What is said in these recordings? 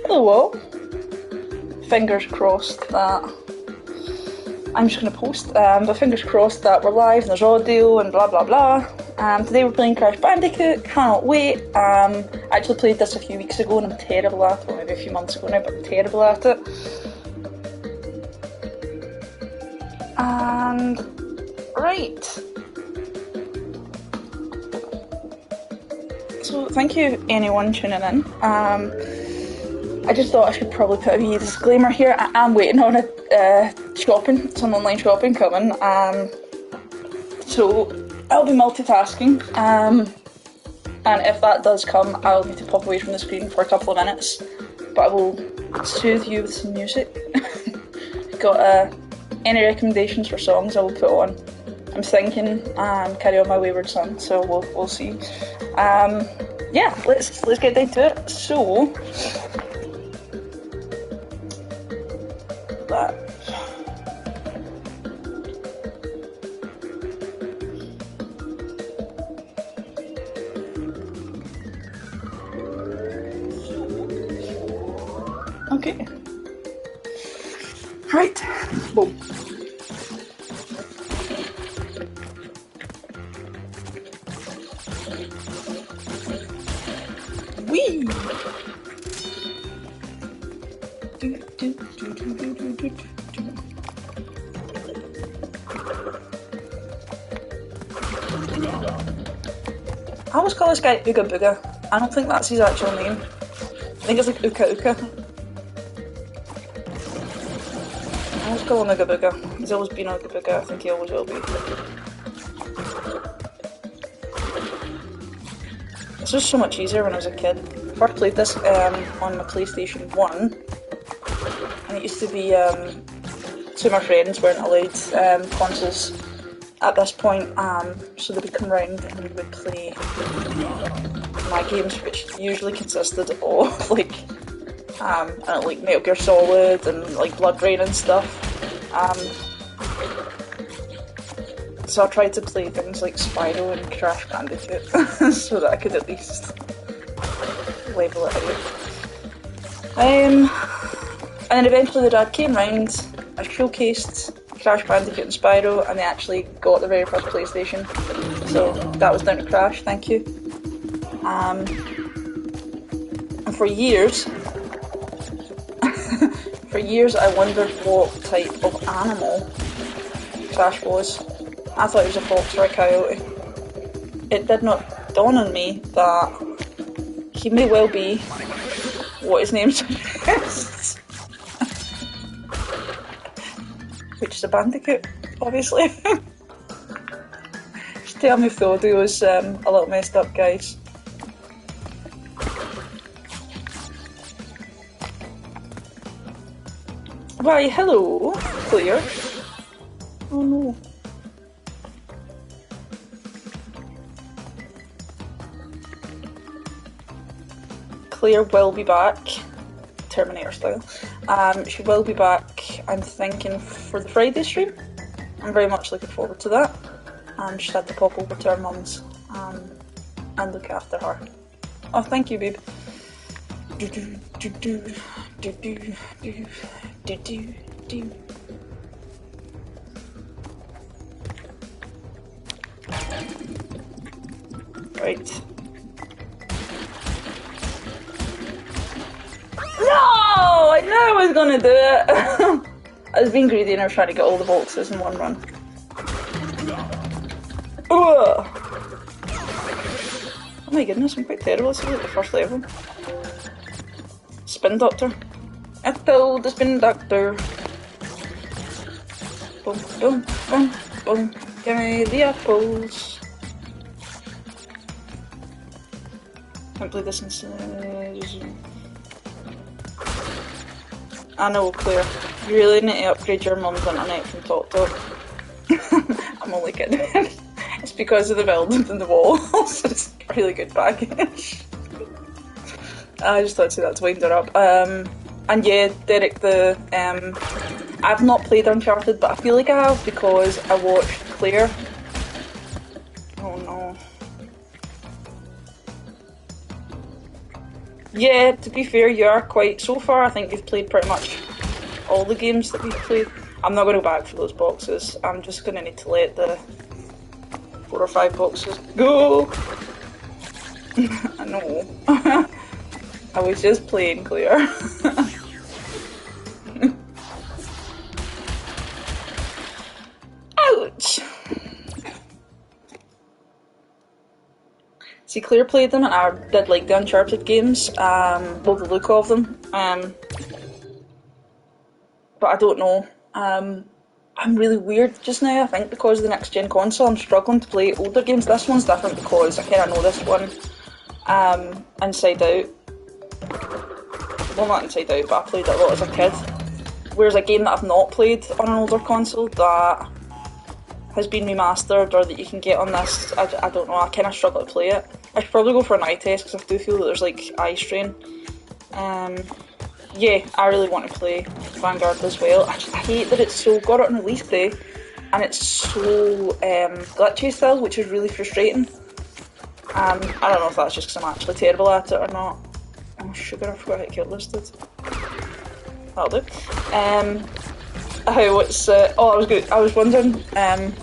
Hello all. Fingers crossed that I'm just going to post, but fingers crossed that we're live and there's audio and blah blah blah. Today we're playing Crash Bandicoot, cannot wait. I actually played this a few weeks ago and I'm terrible at it, or maybe a few months ago now, but I'm terrible at it. And, right. So thank you anyone tuning in. I just thought I should probably put a wee disclaimer here. I am waiting on some online shopping coming. So I'll be multitasking. And if that does come, I'll need to pop away from the screen for a couple of minutes. But I will soothe you with some music. Got any recommendations for songs I will put on? I'm thinking Carry On My Wayward Son, so we'll see. Yeah, let's get down to it. So that. Okay. Right. Boom. Wee. I always call this guy Ooga Booga. I don't think that's his actual name. I think it's like Uka Uka. I always call him Ooga Booga. He's always been Ooga Booga. I think he always will be. This was so much easier when I was a kid. I first played this on my PlayStation 1. And it used to be, two of my friends weren't allowed consoles at this point, so they would come round and we would play my games, which usually consisted of like Metal Gear Solid and like Blood Rain and stuff. So I tried to play things like Spyro and Crash Bandicoot so that I could at least level it out. And then eventually the dad came round, I showcased Crash Bandicoot and Spyro, and they actually got the very first PlayStation. So that was down to Crash, thank you. And for years, I wondered what type of animal Crash was. I thought he was a fox or a coyote. It did not dawn on me that he may well be what his name suggests. Which is a bandicoot, obviously. Just tell me if the audio is a little messed up, guys. Why, hello, Claire. Oh no. Claire will be back, Terminator style. She will be back, I'm thinking, for the Friday stream. I'm very much looking forward to that. She had to pop over to her mum's and look after her. Oh, thank you, babe. Right. No! I knew I was gonna do it! I was being greedy and I was trying to get all the boxes in one run. Ugh. Oh my goodness, I'm quite terrible. This is like the first level. Spin Doctor. I told the Spin Doctor. Boom, boom, boom, boom. Give me the apples. Can't play this inside. I know, Claire. You really need to upgrade your mum's internet from TalkTalk. I'm only kidding. It's because of the buildings and the walls. It's a really good package. I just thought to say that to wind her up. And yeah, Derek, I've not played Uncharted, but I feel like I have because I watched Claire. Oh no. Yeah, to be fair, you are quite. So far, I think you've played pretty much all the games that we've played. I'm not going to go back for those boxes. I'm just going to need to let the 4 or 5 boxes go. I know. I was just playing, Claire. Ouch! See, Claire played them and I did like the Uncharted games, well, the look of them, but I don't know. I'm really weird just now, I think, because of the next gen console. I'm struggling to play older games. This one's different because I kind of know this one inside out. Well, not inside out, but I played it a lot as a kid. Whereas a game that I've not played on an older console that has been remastered or that you can get on this, I don't know, I kind of struggle to play it. I should probably go for an eye test because I do feel that there's like eye strain. Yeah, I really want to play Vanguard as well. I hate that it's so, got it on release day and it's so glitchy still, which is really frustrating. I don't know if that's just because I'm actually terrible at it or not. Oh sugar, I forgot how to kill listed. That'll do. I was wondering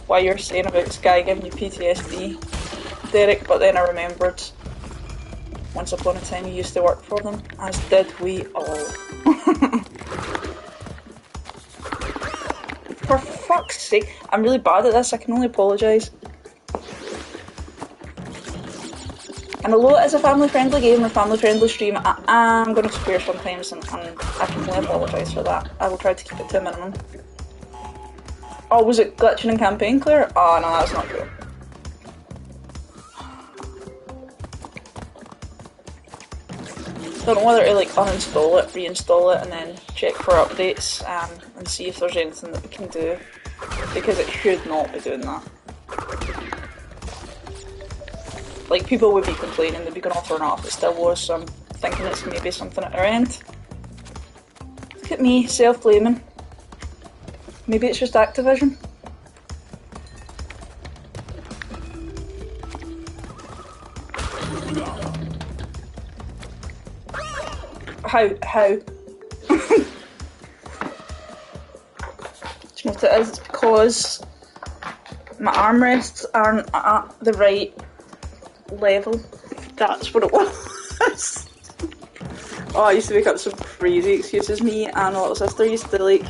why you were saying about Sky giving you PTSD, Derek, but then I remembered once upon a time you used to work for them, as did we all. For fuck's sake, I'm really bad at this, I can only apologise. And although it is a family-friendly game and a family-friendly stream, I am going to swear sometimes, and I can only apologise for that. I will try to keep it to a minimum. Oh, was it glitching in campaign, Claire? Oh no, that's not true. Don't know whether to like uninstall it, reinstall it, and then check for updates and see if there's anything that we can do, because it should not be doing that. Like, people would be complaining, they'd be going off or not if it still was, so I'm thinking it's maybe something at our end. Look at me, self-blaming. Maybe it's just Activision. How? Do you know what it is? It's because my armrests aren't at the right level. That's what it was. Oh, I used to make up some crazy excuses. Me and my little sister used to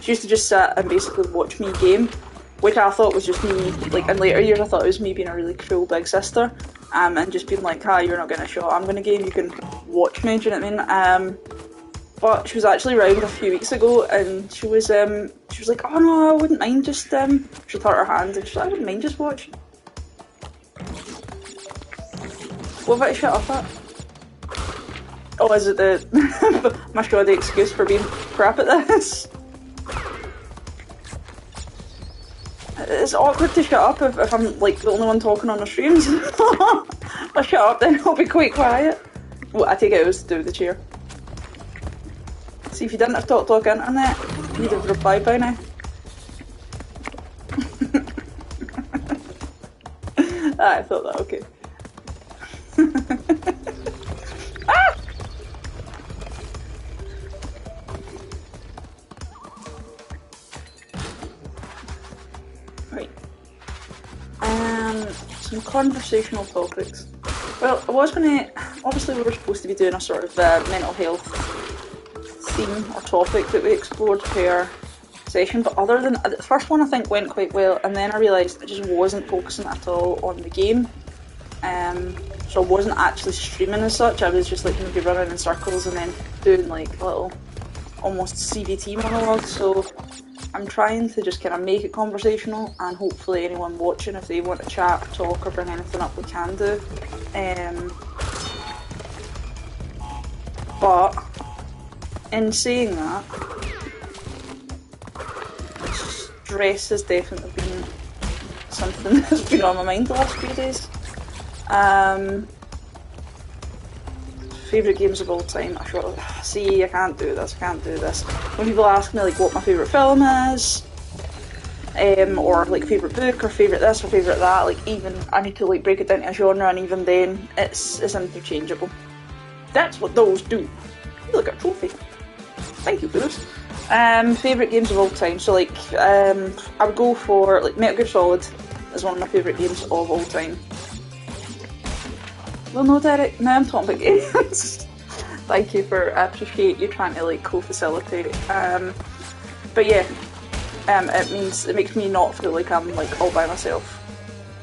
she used to just sit and basically watch me game, which I thought was just me, like in later years I thought it was me being a really cool big sister, and just being like, hi, you're not getting a shot, I'm gonna game, you can watch me, do you know what I mean? But she was actually around a few weeks ago and she was like, oh no, I wouldn't mind just, she hurt her hand and she's like, I wouldn't mind just watching. What about I shut up at? Oh, is it the my shoddy excuse for being crap at this? It's awkward to shut up if I'm like the only one talking on the streams. If I shut up then I'll be quite quiet. Well, I take it was to do with the chair. See, if you didn't have talk internet, you'd have replied by now. I thought that, okay. Ah! Right. Some conversational topics. Well, I was going to... Obviously we were supposed to be doing a sort of mental health theme or topic that we explored per session, but other than... The first one I think went quite well, and then I realised I just wasn't focusing at all on the game. So I wasn't actually streaming as such, I was just like maybe running in circles and then doing like little almost CVT monologues, so I'm trying to just kind of make it conversational, and hopefully anyone watching, if they want to chat or talk or bring anything up, we can do. But in saying that, stress has definitely been something that's been on my mind the last few days. Favourite games of all time. I thought, see, I can't do this. When people ask me like what my favourite film is, or like favourite book, or favourite this, or favourite that, like even I need to like break it down to a genre, and even then it's interchangeable. That's what those do. Look at a trophy. Thank you, Bruce. Favourite games of all time. So like, I would go for like Metal Gear Solid is one of my favourite games of all time. Well, no, Derek. Now I'm talking about games. Thank you I appreciate you trying to like co-facilitate. But yeah, it makes me not feel like I'm like all by myself.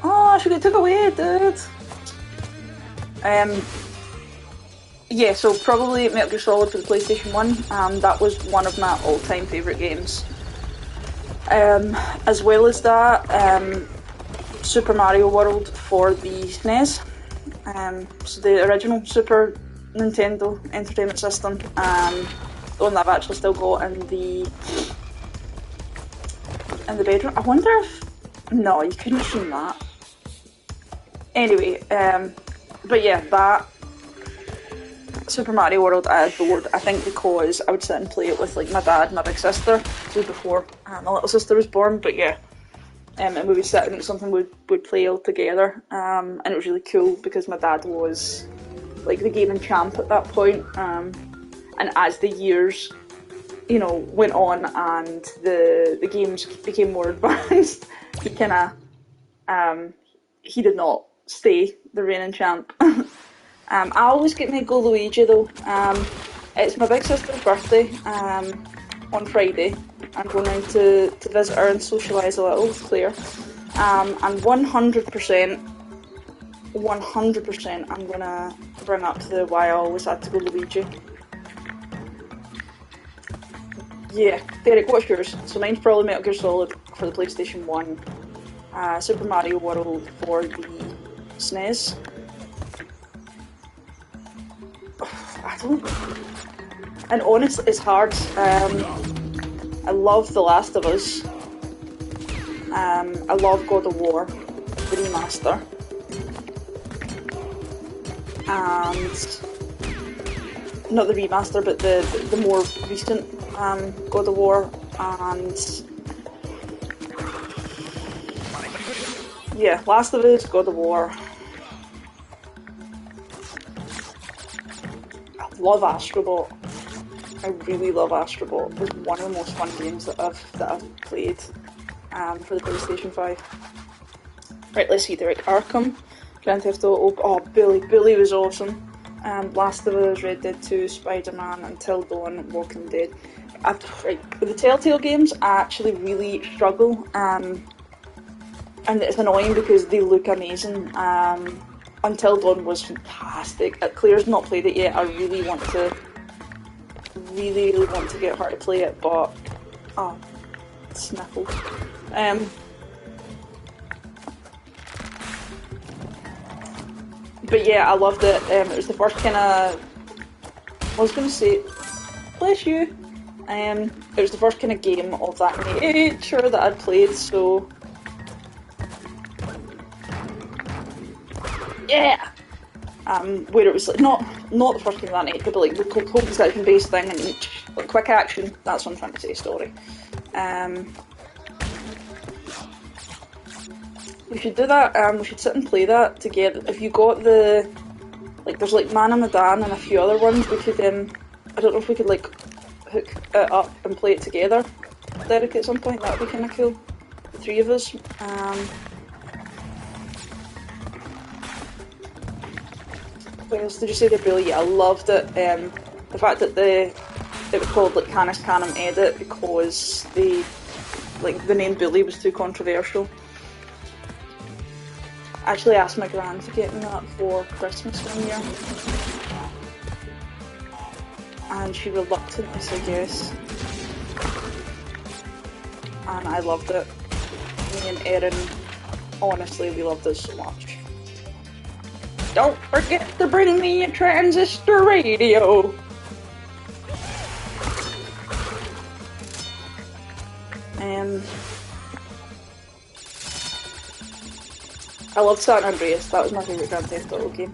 Oh, I should get took away, dude. Yeah, so probably Metal Gear Solid for the PlayStation 1. That was one of my all-time favourite games. As well as that, Super Mario World for the SNES. So the original Super Nintendo Entertainment System. The one that I've actually still got in the bedroom. I wonder if... No, you couldn't stream that. Anyway, but yeah, that Super Mario World I adored, I think because I would sit and play it with like my dad, my big sister, this was before my little sister was born, but yeah, and we would sit and it's something we'd play all together, and it was really cool because my dad was like the gaming champ at that point, and as the years, you know, went on and the games became more advanced, he he did not stay the reigning champ. I always get my go Luigi though. It's my big sister's birthday on Friday. I'm going round to visit her and socialise a little with Claire. And 100% I'm going to bring up the why I always had to go Luigi. Yeah, Derek, what's yours? So mine's probably Metal Gear Solid for the PlayStation 1. Super Mario World for the SNES. I don't... And honestly, it's hard. I love The Last of Us. I love God of War, the remaster. And... Not the remaster, but the more recent God of War. And... Yeah, Last of Us, God of War. I love Astrobot. I really love Astrobot. It was one of the most fun games that I've played for the PlayStation 5. Right, let's see, Derek. Arkham, Grand Theft Auto. Oh, Billy was awesome. Last of Us, Red Dead 2, Spider-Man, Until Dawn, Walking Dead. With the Telltale games, I actually really struggle. And it's annoying because they look amazing. Until Dawn was fantastic. Claire's not played it yet. I really want to get her to play it, but sniffles. But yeah, I loved it. It was the first kind of... I was going to say, bless you. It was the first kind of game of that nature that I'd played, so... Yeah! Where it was like, not the first game of that nature, but like the co-possession based thing and like quick action, that's what I'm trying to say, story. We should do that, we should sit and play that together. If you got the, like there's like Man and Medan and a few other ones, we could, I don't know if we could like hook it up and play it together, Derek, at some point. That would be kind of cool, the three of us. What else did you say there, Billy? Yeah, I loved it. The fact that it was called like Canis Canem Edit because the name Billy was too controversial. I actually asked my gran to get me that for Christmas one year, and she reluctantly said yes. And I loved it. Me and Erin, honestly, we loved it so much. Don't forget to bring me a transistor radio! I loved San Andreas, that was my favourite Grand Theft Auto game.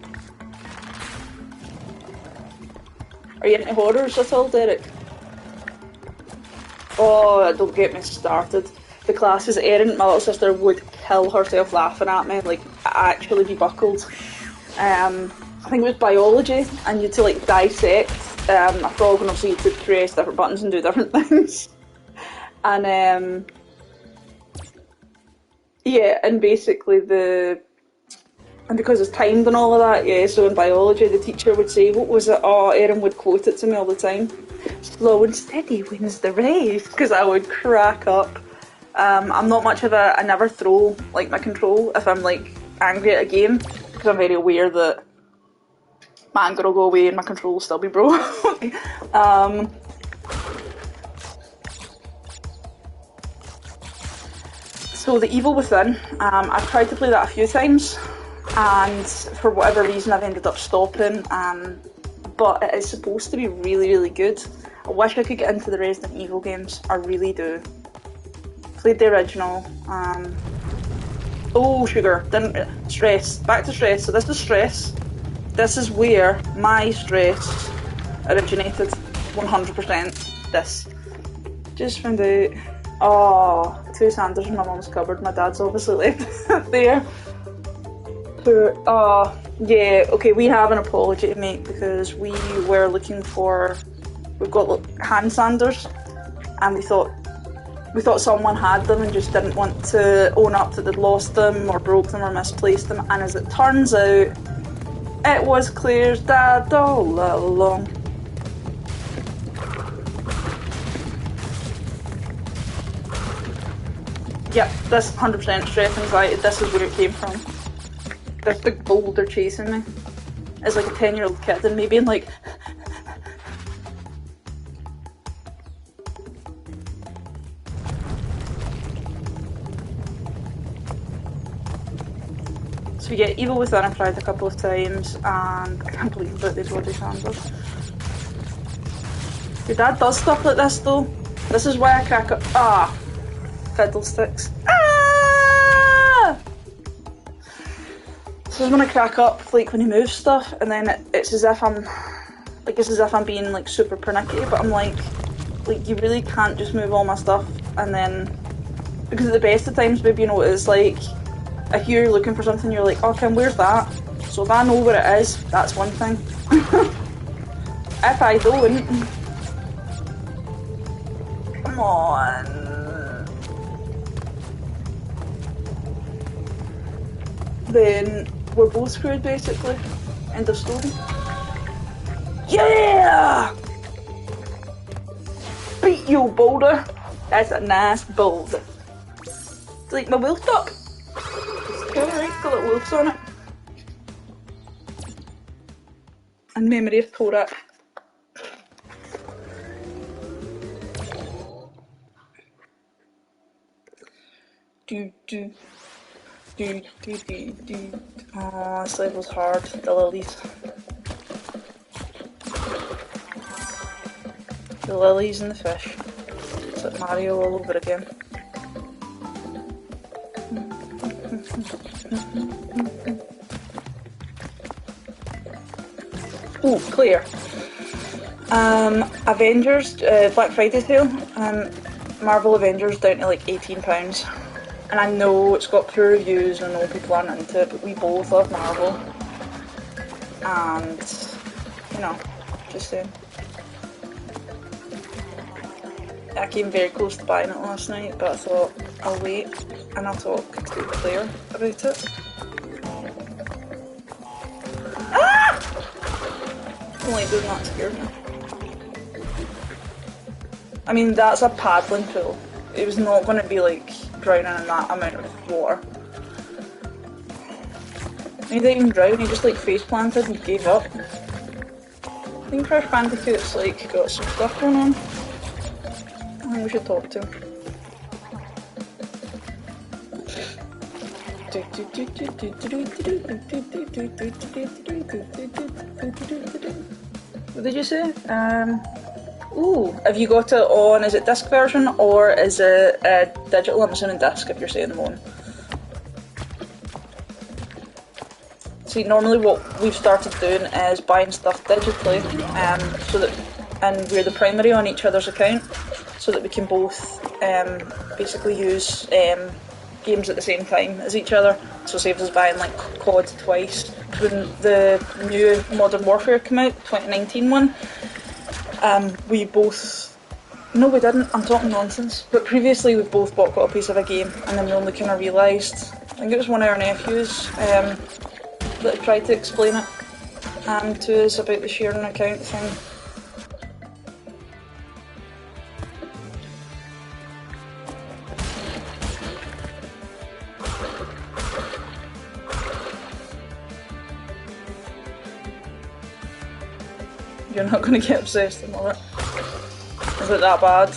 Are you into horrors at all, Derek? Oh, don't get me started. The classes Erin, my little sister, would kill herself laughing at me, like, actually be buckled. I think it was biology, and you had to like dissect a frog, and obviously you had to press different buttons and do different things. And yeah, and basically and because it's timed and all of that, yeah, so in biology the teacher would say, what was it? Oh, Erin would quote it to me all the time. Slow and steady wins the race, because I would crack up. I'm not much of I never throw like my control if I'm like angry at a game, because I'm very aware that my anger will go away and my control will still be broke. So The Evil Within, I've tried to play that a few times, and for whatever reason I've ended up stopping, but it is supposed to be really, really good. I wish I could get into the Resident Evil games, I really do. Played the original, oh sugar, didn't, stress, back to stress, so this is stress. This is where my stress originated, 100%, this. Just found out, oh, 2 Sanders in my mum's cupboard, my dad's obviously left there. Poor, oh, yeah, okay, we have an apology to make because we were looking for, we've got hand sanders, and we thought someone had them and just didn't want to own up that they'd lost them or broke them or misplaced them, and as it turns out, it was Claire's dad all along. Yep, this 100% stress anxiety, this is where it came from. This big boulder chasing me. As like a 10-year-old kid and me being like... So yeah, Evil Within I've tried a couple of times, and I can't believe about these bloody sandals. Your dad does stuff like this though. This is why I crack up. Ah! Fiddlesticks. Ah! This is when I crack up, like when he moves stuff, and then it's as if I'm being like super pernickety, but I'm like you really can't just move all my stuff, and then, because at the best of times, maybe you know what it's like, if you're looking for something, you're like, okay, where's that? So if I know where it is, that's one thing. If I don't, come on, then we're both screwed basically. End of story. Yeah! Beat you, boulder. That's a nice boulder. It's like my wolf duck. Alright, got little wolves on it. And memory of Korak. Do. Oh, this level's hard. The lilies. The lilies and the fish. It's like Mario all over again. Oh, Claire. Avengers, Black Friday sale. Marvel Avengers down to like £18. And I know it's got poor reviews and I know people aren't into it, but we both love Marvel. And, you know, just saying. I came very close to buying it last night, but I thought I'll wait and I'll talk to Claire about it. Ah! Only doing that scared me. I mean, that's a paddling pool. It was not going to be like drowning in that amount of water. He didn't even drown, he just like face planted and gave up. I think Crash Bandicoot's like got some stuff going on. I think we should talk to him. What did you say? Ooh, have you got it on, is it disc version or is it digital? I'm assuming disc if you're saying the one. See, normally what we've started doing is buying stuff digitally, so that, and we're the primary on each other's account, so that we can both basically use games at the same time as each other. So saves us buying like COD twice, when the new Modern Warfare came out, 2019 one, we both... No, we didn't. I'm talking nonsense. But previously we both bought copies of a game, and then we only kind of realised, I think it was one of our nephews, that tried to explain it to us about the sharing account thing. You're not going to get obsessed and all it. Is it that bad?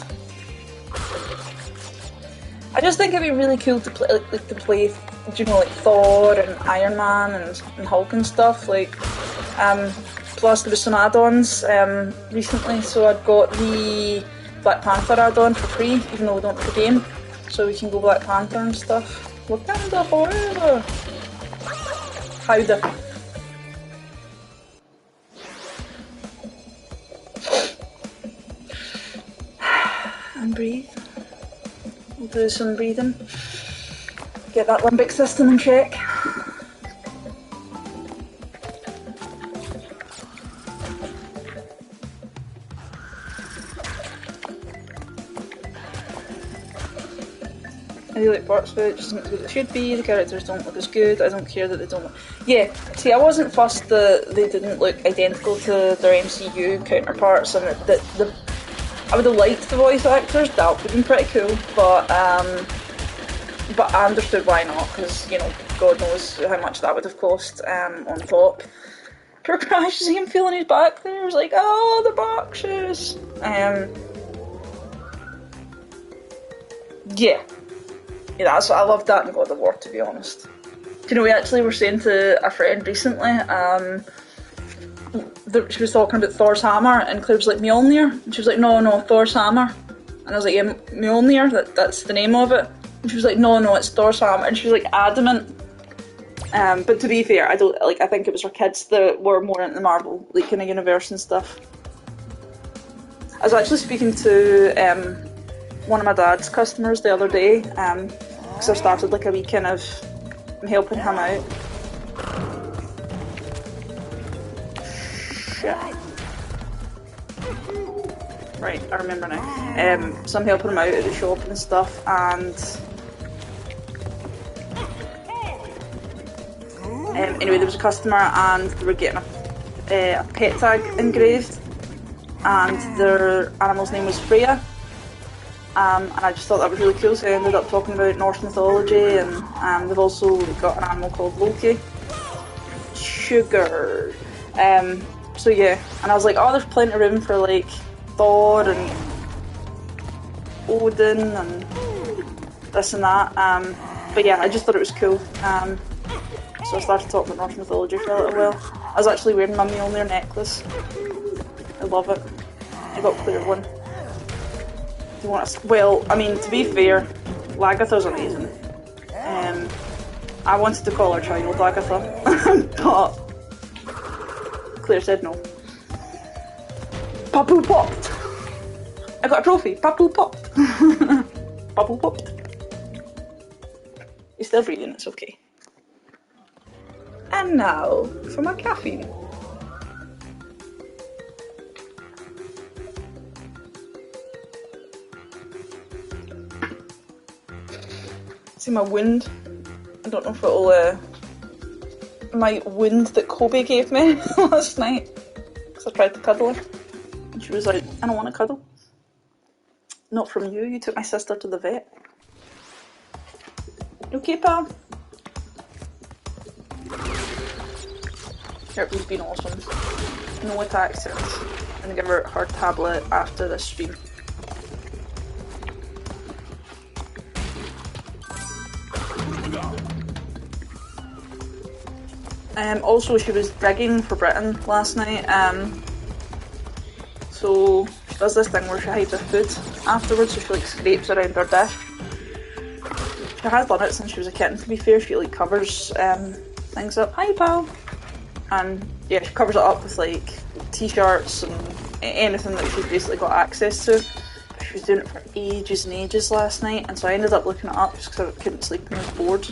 I just think it'd be really cool to play, like to play, you know, like Thor and Iron Man and Hulk and stuff. Like, plus there was some add-ons recently, so I'd got the Black Panther add-on for free, even though we don't have the game, so we can go Black Panther and stuff. Wakanda forever. Howdy. And breathe. We'll do some breathing. Get that limbic system in check. I really like parts of it, just isn't as good as it should be, the characters don't look as good, I don't care that they don't look... Yeah, see, I wasn't fussed that they didn't look identical to their MCU counterparts, and that I would have liked the voice actors, that would have been pretty cool, but I understood why not, because, you know, God knows how much that would have cost on top. Poor Crash, see him feeling his back there, I was like, oh, the back shoes! Yeah, that's what I loved that in God of War, to be honest. You know, we actually were saying to a friend recently, she was talking about Thor's hammer, and Claire was like, Mjolnir? And she was like, no, Thor's hammer. And I was like, yeah, Mjolnir, that's the name of it. And she was like, no, it's Thor's hammer. And she was like adamant. But to be fair, I think it was her kids that were more into the Marvel, like, kind of universe and stuff. I was actually speaking to one of my dad's customers the other day, because I started like a wee kind of helping him out. Shit. Right, I remember now. So I'm helping him out at the shop and stuff, and anyway, there was a customer and they were getting a pet tag engraved, and their animal's name was Freya. And I just thought that was really cool, so I ended up talking about Norse mythology, and they've also got an animal called Loki. Sugar. So yeah, and I was like, oh, there's plenty of room for like Thor and Odin and this and that. But yeah, I just thought it was cool. So I started talking about Norse mythology for a little while. I was actually wearing my Mjolnir necklace. I love it. I got Claire one. Do you want to? Well, I mean, to be fair, Lagatha's amazing. I wanted to call her child Lagatha, but Claire said no. Papu popped! I got a trophy! Papu popped! Papu popped. He's still breathing, it's okay. And now, for my caffeine. See my wound? I don't know if it'll, my wound that Kobe gave me last night. Because I tried to cuddle her. And she was like, I don't want to cuddle. Not from you, you took my sister to the vet. You okay, pal? Therapy's been awesome. No attacks since. I'm gonna give her her tablet after this stream. Also, she was digging for Britain last night, so she does this thing where she hides her food afterwards, so she like scrapes around her dish. She has done it since she was a kitten, to be fair. She like covers things up. Hi, pal! And yeah, she covers it up with like t-shirts and anything that she's basically got access to. But she was doing it for ages and ages last night, and so I ended up looking it up just because I couldn't sleep and I was bored.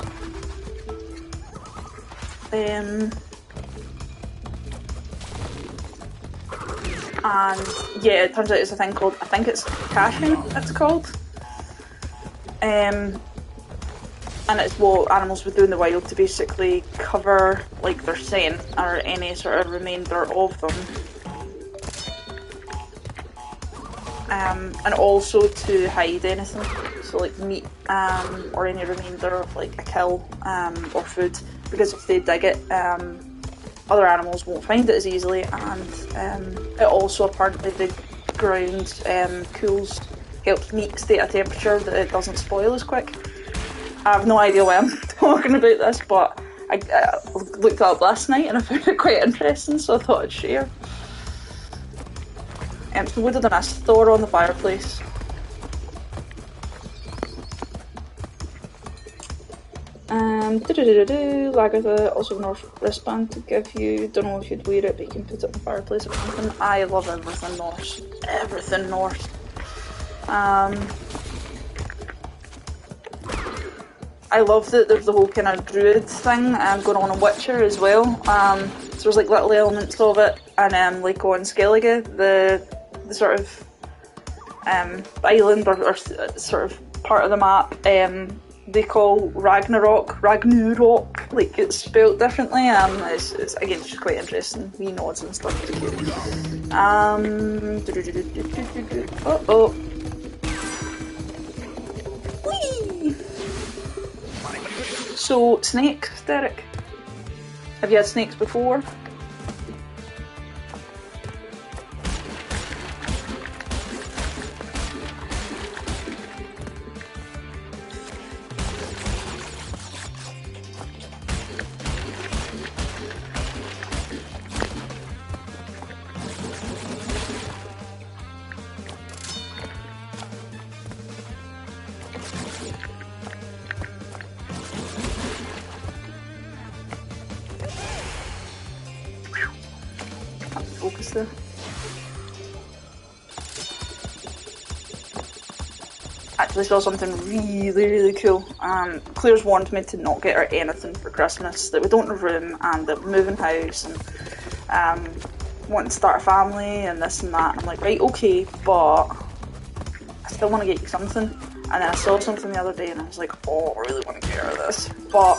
and yeah, it turns out it's a thing called, I think it's caching, it's called. And it's what animals would do in the wild to basically cover like their scent or any sort of remainder of them. And also to hide anything, so like meat or any remainder of like a kill or food, because if they dig it, other animals won't find it as easily, and it also apparently the ground helps meat stay at a temperature that it doesn't spoil as quick. I have no idea why I'm talking about this, but I looked it up last night and I found it quite interesting, so I thought I'd share. So what did I ask? Thor on the fireplace. Lagatha, also North wristband to give you. Don't know if you'd wear it, but you can put it in the fireplace or something. I love everything Norse. Everything Norse. I love that there's the whole kind of druid thing going on in Witcher as well. So there's like little elements of it, and like on Skellige, the sort of island or sort of part of the map, they call Ragnarok, like it's spelled differently. It's again just quite interesting, wee nods and stuff. Oh. Whee! So, snakes, Derek. Have you had snakes before? Focus there. Actually saw something really cool. Claire's warned me to not get her anything for Christmas, that we don't have room and that we're moving house and wanting to start a family and this and that. And I'm like, right, okay, but I still want to get you something. And then I saw something the other day and I was like, oh, I really want to get her this. But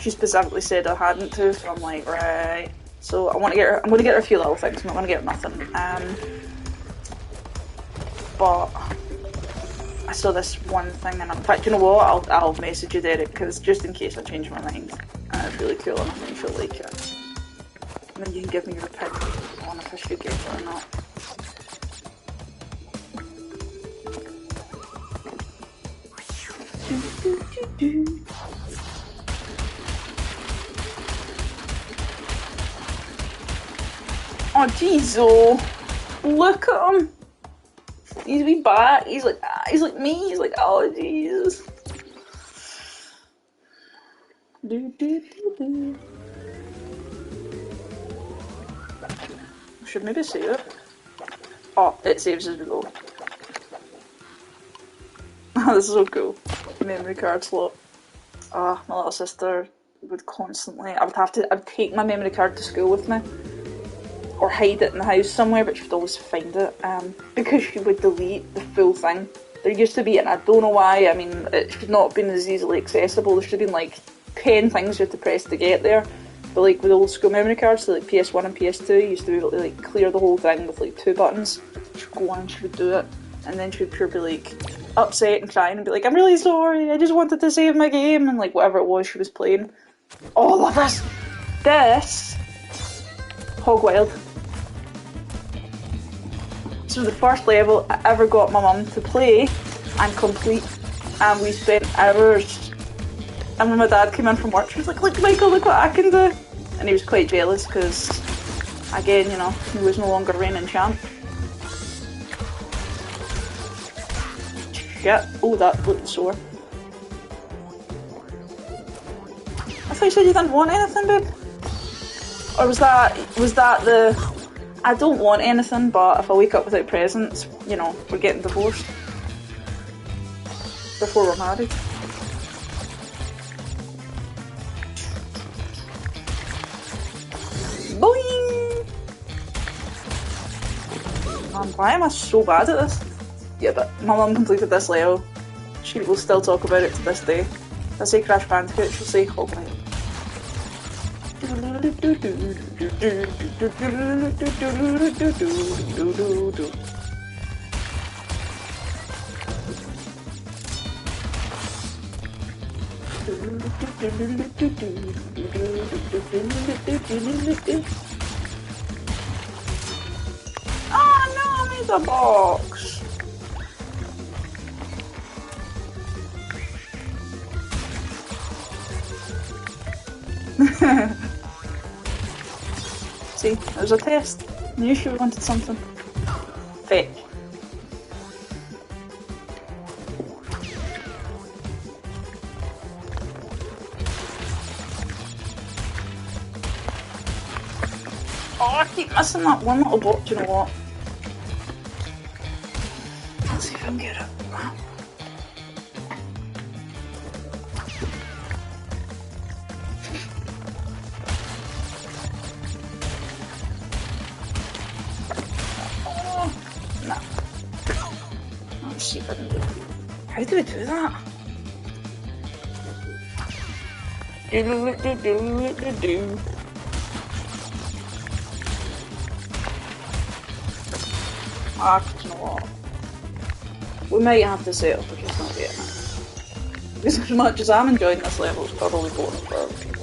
she specifically said I hadn't to, so I'm like, right. So I'm going to get her a few little things. I'm not going to get her nothing. But I saw this one thing, and in fact, you know what? I'll message you, Derek, because just in case I change my mind, and it's really cool, and I think you'll like it. And then you can give me your opinion on if I should get it or not. Oh jeez, oh, look at him. He's wee back. He's like me. He's like, oh jeez. Should maybe save it. Oh, it saves as we go. This is so cool. Memory card slot. Ah, my little sister would constantly. I'd take my memory card to school with me, or hide it in the house somewhere, but she would always find it, because she would delete the full thing. There used to be, and I don't know why, I mean, it should not have been as easily accessible. There should have been like 10 things you had to press to get there. But like with old school memory cards, so like PS1 and PS2, you used to be able to like clear the whole thing with like 2 buttons. She'd go on, she would do it, and then she would pure be like upset and crying and be like, I'm really sorry, I just wanted to save my game, and like whatever it was she was playing. Oh, I love this! This Hog Wild. So the first level I ever got my mum to play and complete, and we spent hours. And when my dad came in from work, she was like, look Michael, look what I can do. And he was quite jealous because, again, you know, he was no longer reigning champ. Shit. Oh, that looked sore. I thought you said you didn't want anything, babe. Or was that the... I don't want anything, but if I wake up without presents, you know, we're getting divorced. Before we're married. Boing! Why am I so bad at this? Yeah, but my mum completed this level. She will still talk about it to this day. If I say Crash Bandicoot, she'll say Hog Night. Oh no, I made a box! See, it was a test. I knew she wanted something. Fake. Oh, I keep missing that one little bot, do you know what? Let's see if I can get it. Oh, no. Let's see if I can do it. How do we do that? Do. Ah, you know what? We might have to settle for just not getting it. Because as much as I'm enjoying this level, it's probably boring for other people.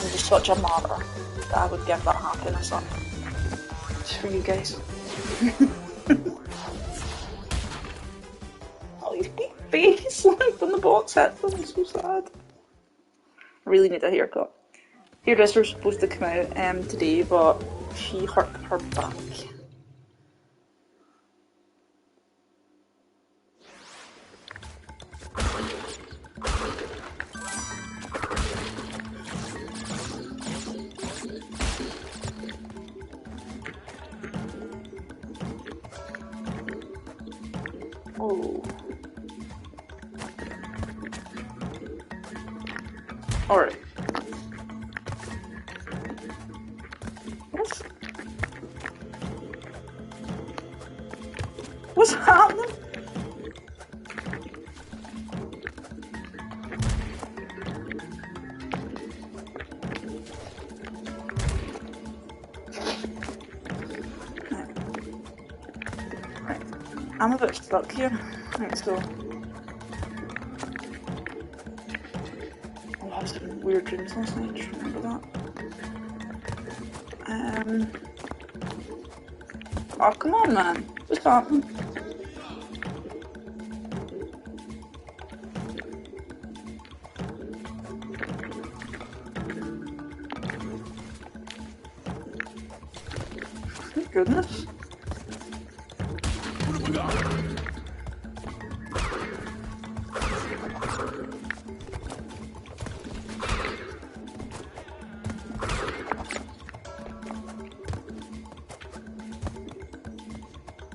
I'm just such a martyr that I would give that happiness up. Just for you guys. Oh, his big face like when the box hits him, it's so sad. I really need a haircut. Hairdresser's supposed to come out today, but she hurt her back. Oh. Alright. What's happening? Right. I'm a bit stuck here. Let's go. Oh, I had some weird dreams last night, just remember that. Oh, come on, man. What's happening? Thank goodness.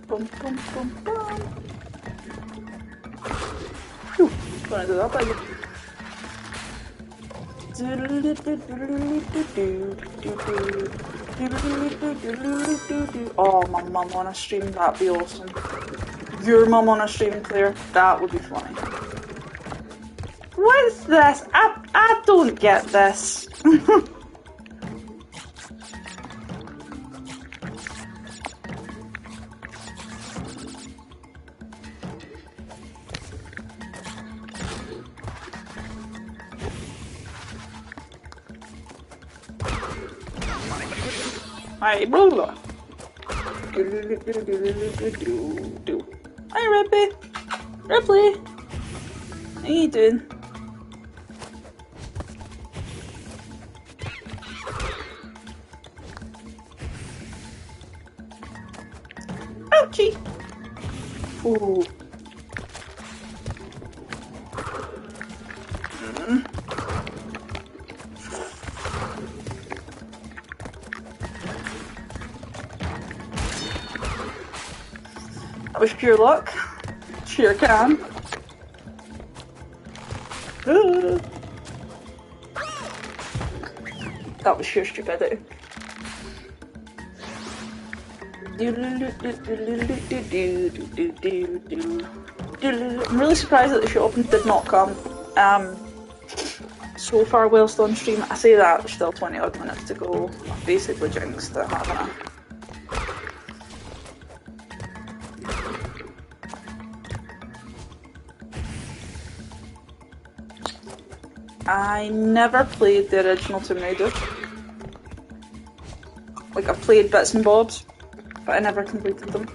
Bum, bum, bum, bum. Phew, gonna do that, baby. Oh, my mum on a stream, that'd be awesome. Your mum on a stream, Claire, that would be funny. What is this? I don't get this. Hi, blah. Hi, Ripley. Ripley. How you doing? Ouchie. Ooh. That was pure luck. Sure can. That was sheer stupidity. I'm really surprised that the shop did not come so far whilst on stream. I say that, there's still 20 odd minutes to go. I've basically jinxed it, haven't I? I never played the original Tomb Raider. Like, I played bits and bobs, but I never completed them.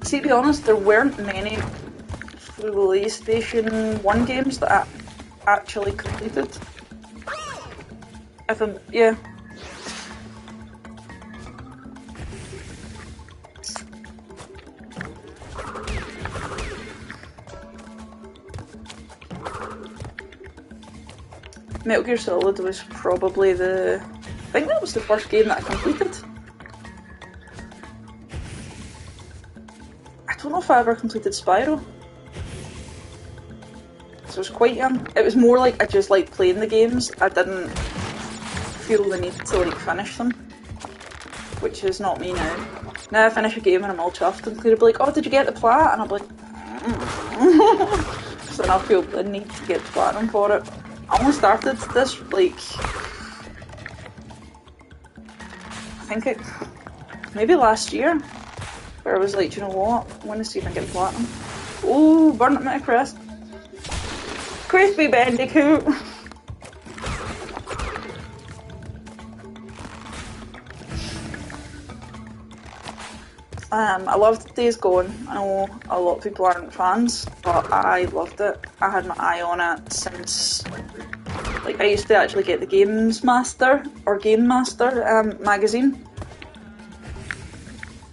See, to be honest, there weren't many PlayStation 1 games that I actually completed. Yeah. Metal Gear Solid was probably I think that was the first game that I completed. I don't know if I ever completed Spyro. So I was quite young. It was more like I just liked playing the games. I didn't feel the need to like finish them. Which is not me now. Now I finish a game and I'm all chuffed and Claire will be like, oh, did you get the plat? And I'll be like, So then I'll feel the need to get platinum for it. I only started this, like, I think maybe last year, where I was like, do you know what, I want to see if I can get platinum. Oh, burn it, my crest. Crispy Bandicoot! I loved Days Gone. I know a lot of people aren't fans, but I loved it. I had my eye on it since, like, I used to actually get the Games Master, or Game Master, magazine.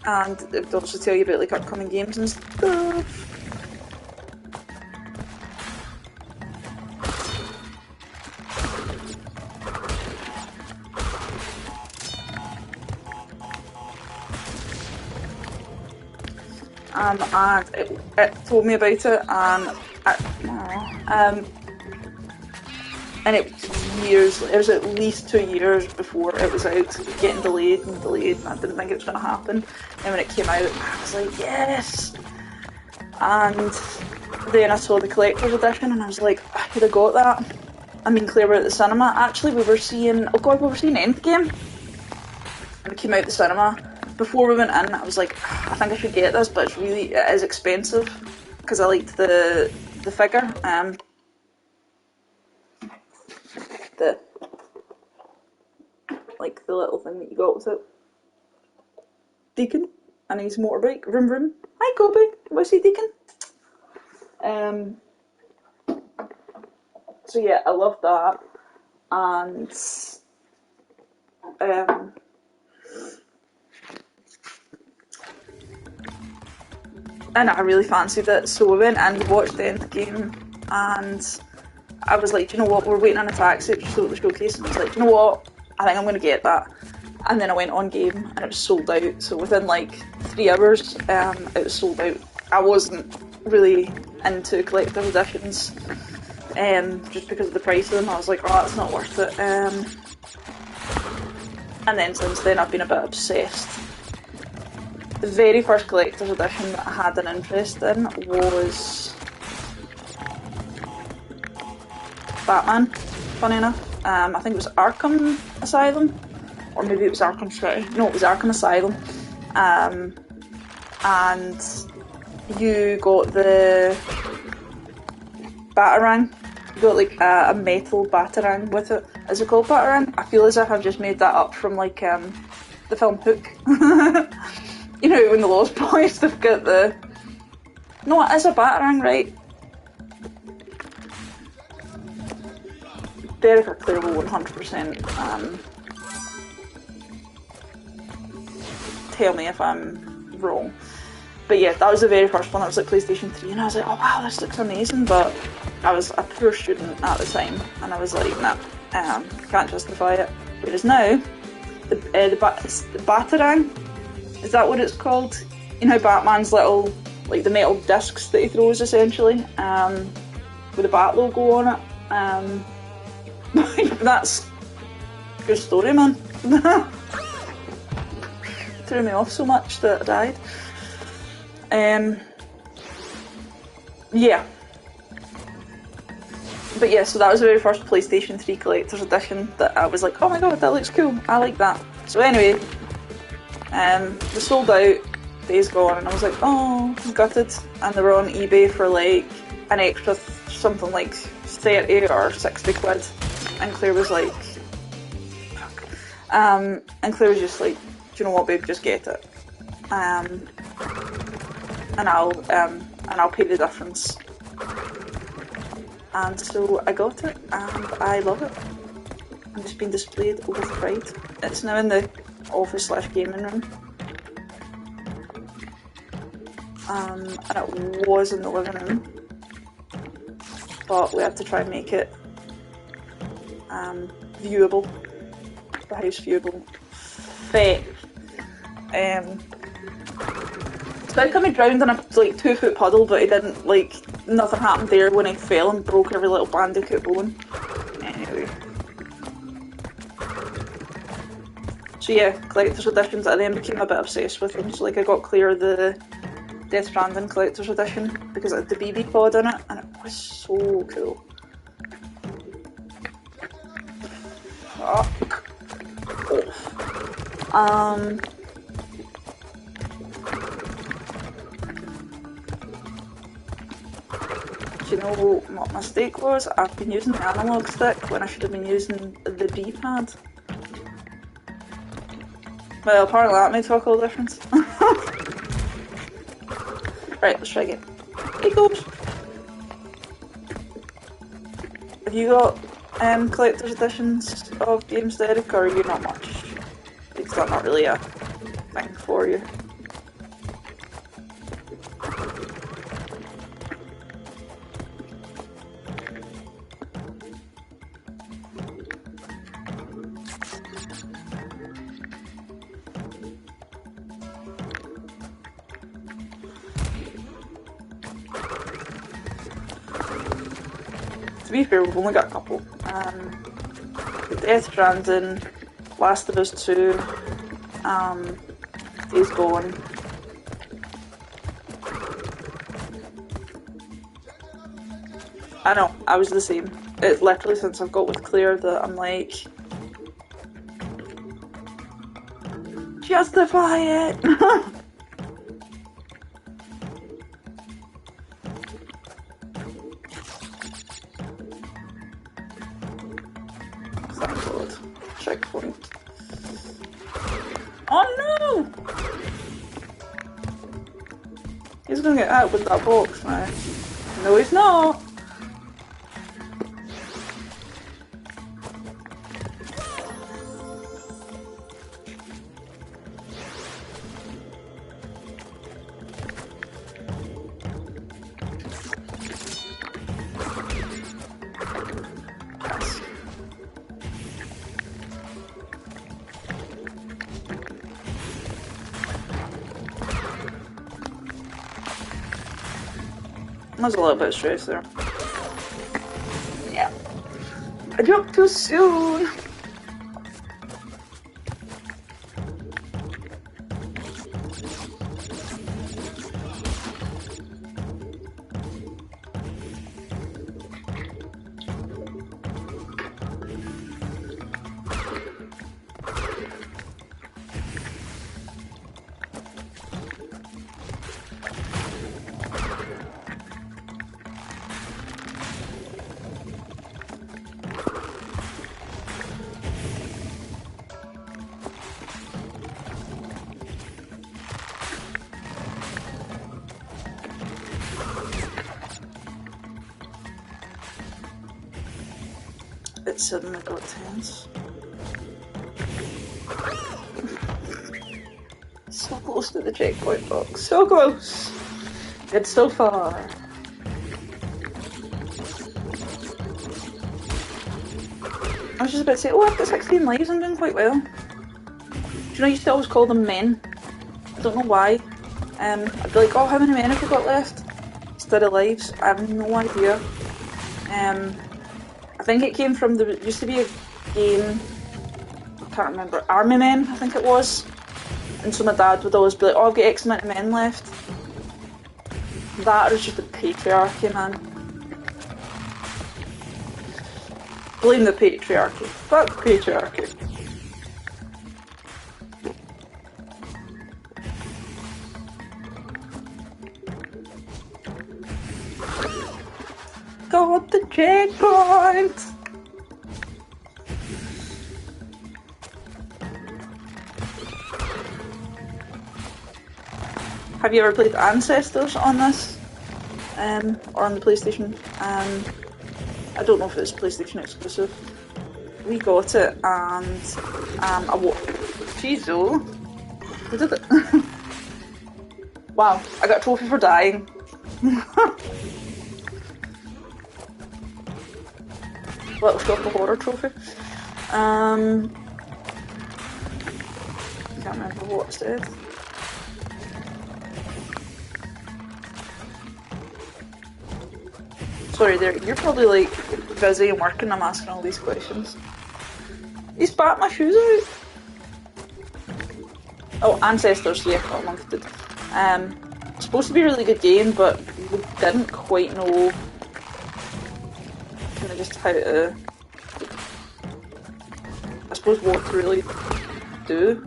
And it would also tell you about, like, upcoming games and stuff. And it told me about it, and it was years, it was at least 2 years before it was out, getting delayed, and I didn't think it was going to happen, and when it came out, I was like, yes! And then I saw the collector's edition, and I was like, I could have got that. I mean, Claire were at the cinema, actually we were seeing Endgame, and it came out at the cinema. Before we went in, I was like, I think I should get this, but it is expensive, because I liked the figure, like the little thing that you got with it. Deacon, and his motorbike, vroom vroom. Hi Kobe, where's he Deacon? So yeah, I loved that, and I really fancied it, so we went and watched the Endgame, and I was like, do you know what, we're waiting on a taxi to show the showcase, and I was like, do you know what, I think I'm going to get that. And then I went on game, and it was sold out, so within like 3 hours, it was sold out. I wasn't really into collector's editions, just because of the price of them. I was like, oh, it's not worth it. And then since then, I've been a bit obsessed. The very first collector's edition that I had an interest in was Batman, funny enough. I think it was Arkham Asylum, or maybe it was Arkham City. No, it was Arkham Asylum. And you got the Batarang. You got like a metal Batarang with it. Is it called Batarang? I feel as if I've just made that up from like the film Hook. You know, when the Lost Boys, they've got the... No, it is a Batarang, right? Derek or Claire will 100% tell me if I'm wrong. But yeah, that was the very first one. That was like PlayStation 3, and I was like, oh wow, this looks amazing, but I was a poor student at the time, and I was like, nah, can't justify it. Whereas now, the Batarang, is that what it's called? You know how Batman's little, like the metal discs that he throws essentially, with the Bat logo on it. That's good story, man. threw me off so much that I died. Yeah. But yeah, so that was the very first PlayStation 3 Collector's Edition that I was like, oh my god, that looks cool, I like that. So anyway, they sold out, Days Gone, and I was like, oh, I'm gutted. And they were on eBay for like an extra something like 30 or 60 quid. And Claire was like, fuck. And Claire was just like, do you know what, babe, just get it. And I'll pay the difference. And so I got it, and I love it. And it's been displayed with pride. It's now in the office/gaming room. And it was in the living room. But we had to try and make it viewable. The house viewable. So I kind of drowned in a like 2-foot puddle, but it didn't like nothing happened there when I fell and broke every little Bandicoot bone. Anyway. So yeah, collector's editions. I then became a bit obsessed with them. So like I got Claire the Death Stranding collector's edition because it had the BB pod in it, and it was so cool. Fuck. Oh. Do you know what my mistake was? I've been using the analog stick when I should have been using the D-pad. Well, apparently that made fuck all difference. Right, let's try again. Hey, goes. Have you got collector's editions of games, Derek, or are you not much? Because that's not really a thing for you. To be fair, we've only got a couple. Death Stranding, Last of Us 2, Days Gone. I know, I was the same. It's literally since I've got with Claire that I'm like, justify it! Checkpoint. Oh no! He's gonna get out with that box now. No, he's not! There's a little bit of stress there. Yeah. I jumped too soon. It suddenly got tense. So close to the checkpoint box. So close! It's so far. I was just about to say, oh, I've got 16 lives, I'm doing quite well. Do you know, I used to always call them men. I don't know why. I'd be like, oh, how many men have you got left? Instead of lives. I have no idea. I think it came from, there used to be a game, I can't remember, Army Men, I think it was. And so my dad would always be like, oh, I've got X amount of men left. That is just the patriarchy, man. Blame the patriarchy. Fuck patriarchy. Got the checkpoint! Have you ever played Ancestors on this? Or on the PlayStation? I don't know if it's PlayStation exclusive. We got it and jeez, oh, we did it. Wow, I got a trophy for dying. Little Shop of Horror trophy. I can't remember what it said. Sorry, you're probably like busy and working. I'm asking all these questions. You spat my shoes out. Oh, Ancestors, yeah, amongst it. It's supposed to be a really good game, but we didn't quite know kind of just how to, I suppose, what to really do.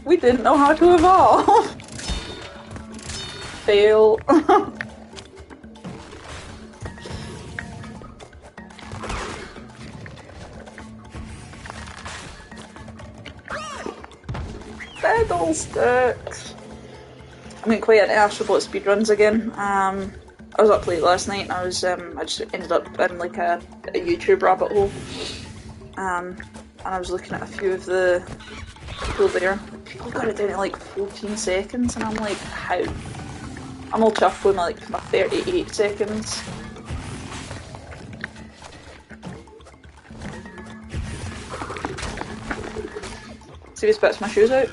We didn't know how to evolve. Fail. Fiddlesticks. I went quite into Astrobot speedruns again. I was up late last night and I just ended up in like a YouTube rabbit hole. And I was looking at a few of the people there. People got it down in like 14 seconds and I'm like, how? I'm all chuffed with my 38 seconds. See if he spits my shoes out.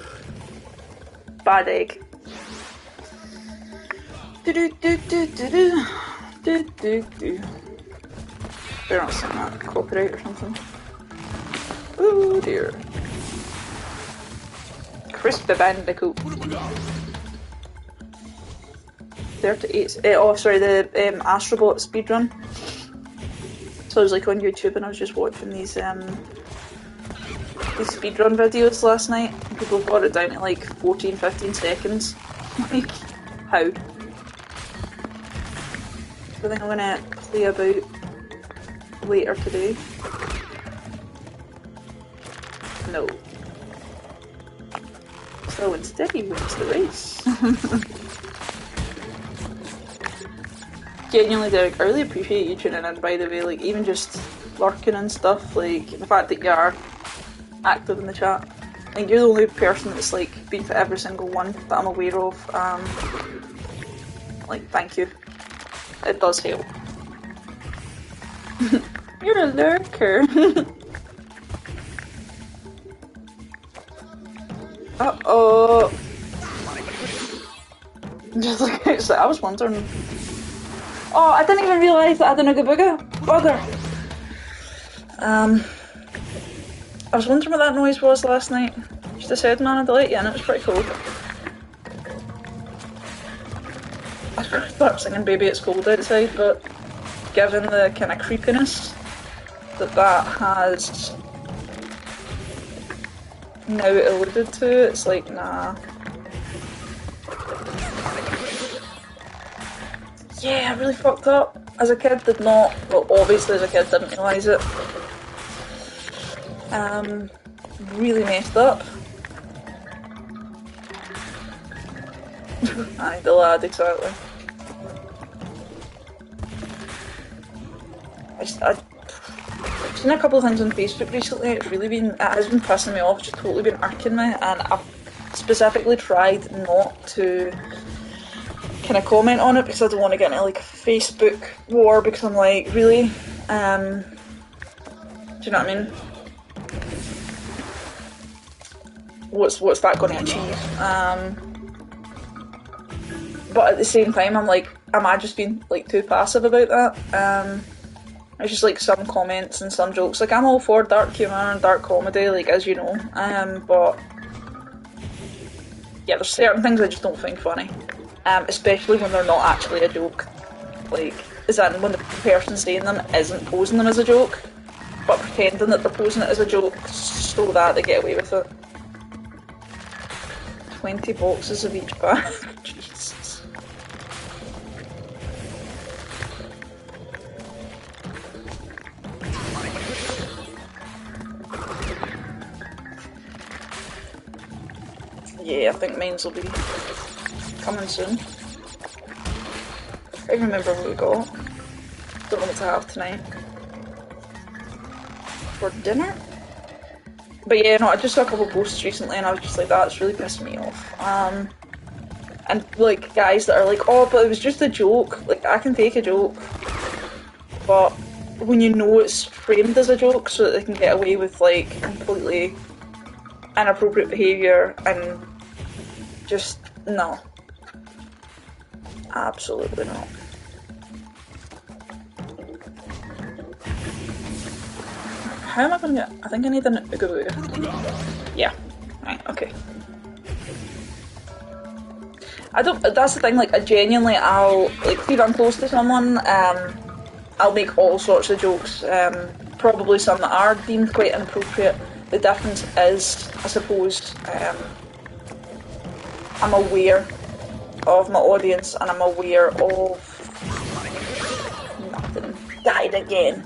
Bad egg. Better not sing that, copyright or something. Oh dear. Crispy Bandicoot. 38. Oh, sorry, the Astrobot speedrun. So I was like on YouTube and I was just watching these speedrun videos last night. And people got it down to like 14-15 seconds. Like, how? So I think I'm gonna play about later today. No. So instead he wins the race. Genuinely, Derek, I really appreciate you tuning in, by the way, like, even just lurking and stuff, like, the fact that you are active in the chat. Like, you're the only person that's, like, been for every single one that I'm aware of, like, thank you. It does help. You're a lurker. Uh-oh. Just like outside, I was wondering. Oh, I didn't even realise that I had an Ooga Booga. Bugger. I was wondering what that noise was last night. Just a said man, I'd let you in, it was pretty cool. I was going to start singing Baby It's Cold Outside, but given the kind of creepiness that has now alluded to, it's like, nah. Yeah, I really fucked up. As a kid, did not, well, obviously as a kid, didn't realise it. Really messed up. Aye, the lad, exactly. I've seen a couple of things on Facebook recently, it has been pissing me off, it's just totally been irking me, and I've specifically tried not to kind of comment on it because I don't want to get into like a Facebook war, because I'm like, really? Do you know what I mean? What's that going to achieve? But at the same time, I'm like, am I just being like too passive about that? It's just like some comments and some jokes. Like, I'm all for dark humour and dark comedy, like, as you know. But yeah, there's certain things I just don't find funny. Especially when they're not actually a joke. Like, is that when the person saying them isn't posing them as a joke, but pretending that they're posing it as a joke so that they get away with it. 20 boxes of each bag. Jesus. Yeah, I think mines will be coming soon. I don't remember what we got. Don't know what to have tonight. For dinner? But yeah, no, I just saw a couple posts recently and I was just like, that's really pissing me off. And like guys that are like, oh, but it was just a joke. Like, I can take a joke. But when you know it's framed as a joke so that they can get away with like completely inappropriate behaviour and just, no. Absolutely not. How am I gonna get? I think I need an Ooga Booga. Yeah. Right, okay. I don't, that's the thing, like, I genuinely, like, if I'm close to someone, I'll make all sorts of jokes, probably some that are deemed quite inappropriate. The difference is, I suppose, I'm aware of my audience and I'm aware of nothing died again.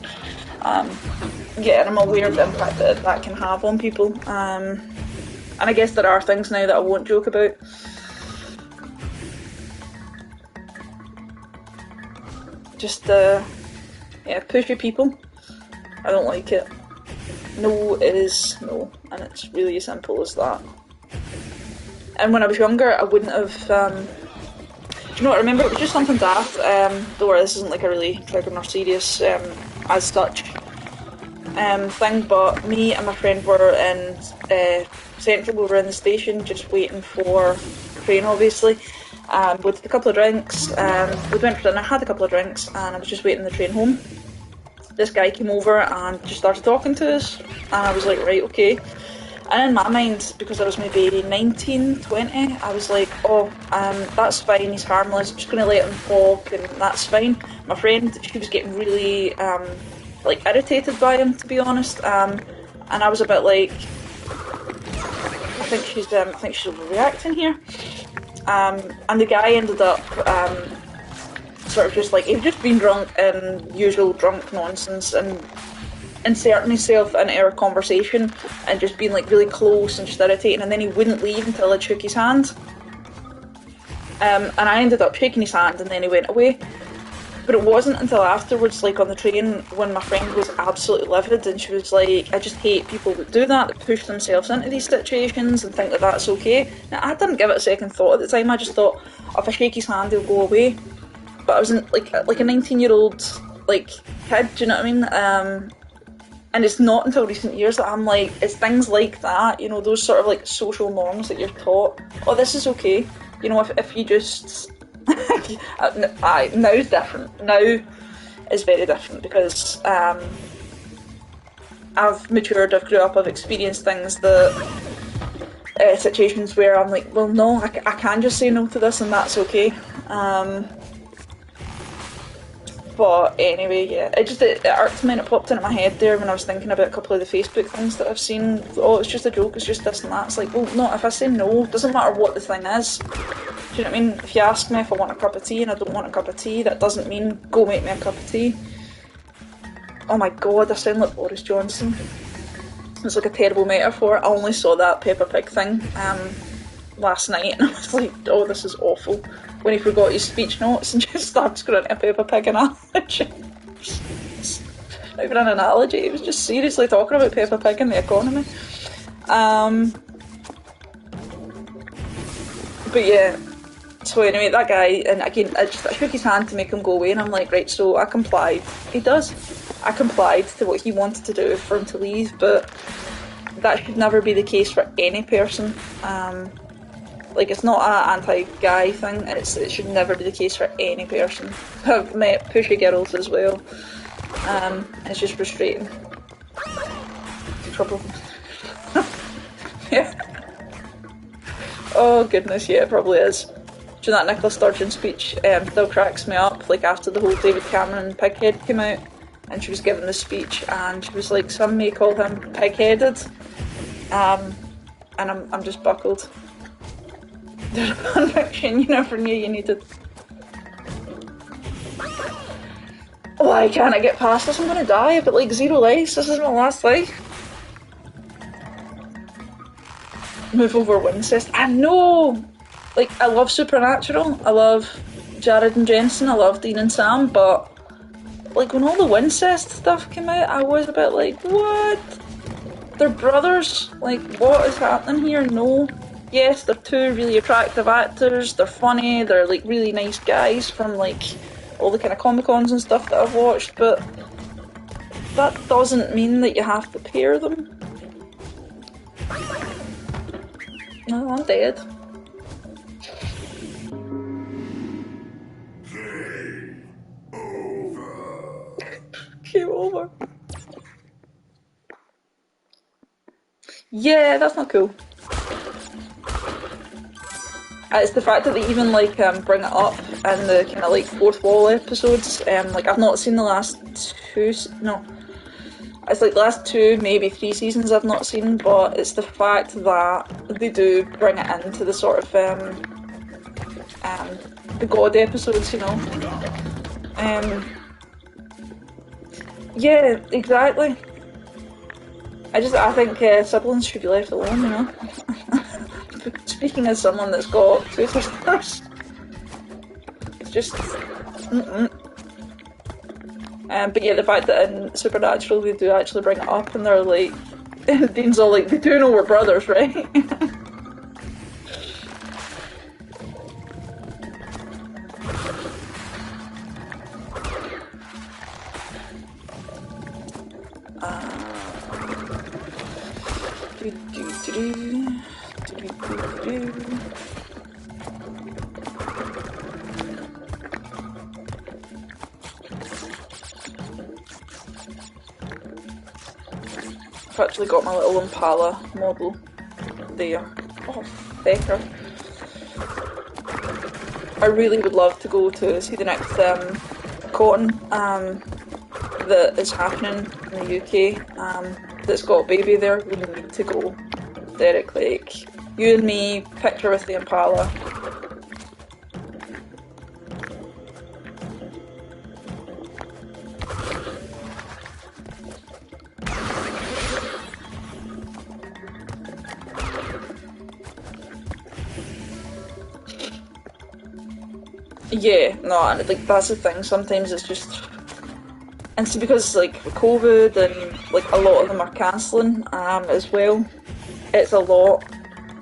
Yeah, and I'm aware of the impact that that can have on people. And I guess there are things now that I won't joke about. Just yeah, pushy people. I don't like it. No is no, and it's really as simple as that. And when I was younger, I wouldn't have. Do you know what I remember? It was just something daft. Don't worry, this isn't like a really triggering or serious as such thing. But me and my friend were in Central. We were in the station, just waiting for the train, obviously. We did a couple of drinks. We went for dinner, had a couple of drinks, and I was just waiting the train home. This guy came over and just started talking to us, and I was like, right, okay. And in my mind, because I was maybe 19, 20, I was like, oh, that's fine, he's harmless, I'm just going to let him talk, and that's fine. My friend, she was getting really, like, irritated by him, to be honest, and I was a bit like, I think she's overreacting here. And the guy ended up, sort of just like, he'd just been drunk in usual drunk nonsense and inserting himself into our conversation and just being like really close and just irritating, and then he wouldn't leave until I shook his hand. And I ended up shaking his hand and then he went away. But it wasn't until afterwards, like on the train, when my friend was absolutely livid and she was like, I just hate people that do that push themselves into these situations and think that that's okay. Now, I didn't give it a second thought at the time. I just thought, if I shake his hand, he'll go away. But I was in, like a 19-year-old like kid, do you know what I mean? And it's not until recent years that I'm like, it's things like that, you know, those sort of like social norms that you're taught. Oh, this is okay. You know, if you just... now's different. Now is very different because I've matured, I've grew up, I've experienced things that... situations where I'm like, well, no, I can just say no to this and that's okay. But anyway, yeah, it irked me and it popped into my head there when I was thinking about a couple of the Facebook things that I've seen. Oh, it's just a joke, it's just this and that. It's like, well, no, if I say no, it doesn't matter what the thing is. Do you know what I mean? If you ask me if I want a cup of tea and I don't want a cup of tea, that doesn't mean go make me a cup of tea. Oh my god, I sound like Boris Johnson. It's like a terrible metaphor. I only saw that Peppa Pig thing last night and I was like, oh, this is awful. When he forgot his speech notes and just started screwing a Peppa Pig analogy. Not even an analogy, he was just seriously talking about Peppa Pig and the economy. But yeah, so anyway, that guy, and again, I shook his hand to make him go away and I'm like, right, so I complied. He does. I complied to what he wanted to do for him to leave, but that should never be the case for any person. Like, it's not an anti-guy thing, it should never be the case for any person. I've met pushy girls as well, It's just frustrating. Trouble. Yeah. Oh goodness, yeah, it probably is. During that Nicola Sturgeon speech, still cracks me up, like after the whole David Cameron pighead came out, and she was giving the speech, and she was like, some may call him pig-headed, and I'm just buckled. There's a conviction you never knew you needed. Why can't I get past this? I'm gonna die. I've got like 0 lives. This is my last life. Move over Wincest. I know! Like, I love Supernatural. I love Jared and Jensen. I love Dean and Sam, but like when all the Wincest stuff came out, I was a bit like, what? They're brothers? Like, what is happening here? No. Yes, they're two really attractive actors. They're funny. They're like really nice guys from like all the kind of Comic-Cons and stuff that I've watched, but that doesn't mean that you have to pair them. No, I'm dead. Game over. Yeah, that's not cool. It's the fact that they even like bring it up in the kind of like fourth wall episodes. Like I've not seen the last two. No, it's like the last 2, maybe 3 seasons I've not seen. But it's the fact that they do bring it into the sort of the God episodes, you know. Yeah, exactly. I think siblings should be left alone, you know. Speaking as someone that's got 2 sisters, it's just. But yeah, the fact that in Supernatural they do actually bring it up, and they're like, Dean's all like, they do know we're brothers, right? I've actually got my little Impala model there. Oh, fecker. I really would love to go to see the next con that is happening in the UK that's got a baby there. We need to go. Derek, like, you and me, picture with the Impala. Yeah, no, and like that's the thing. Sometimes it's just, and see, because like COVID and like a lot of them are cancelling as well. It's a lot.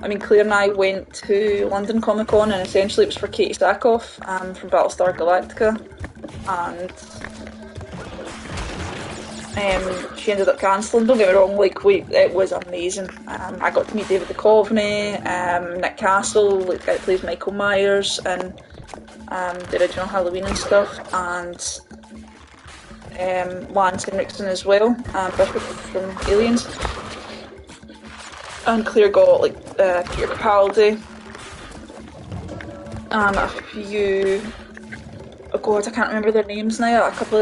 I mean, Claire and I went to London Comic Con, and essentially it was for Katie Sackhoff from Battlestar Galactica, and she ended up cancelling. Don't get me wrong, like it was amazing. I got to meet David Duchovny, Nick Castle, like the guy that plays Michael Myers, and the original Halloween and stuff, and Lance Henriksen as well, Bishop from Aliens. And Claire got like Peter Capaldi, a few. Oh god, I can't remember their names now. A couple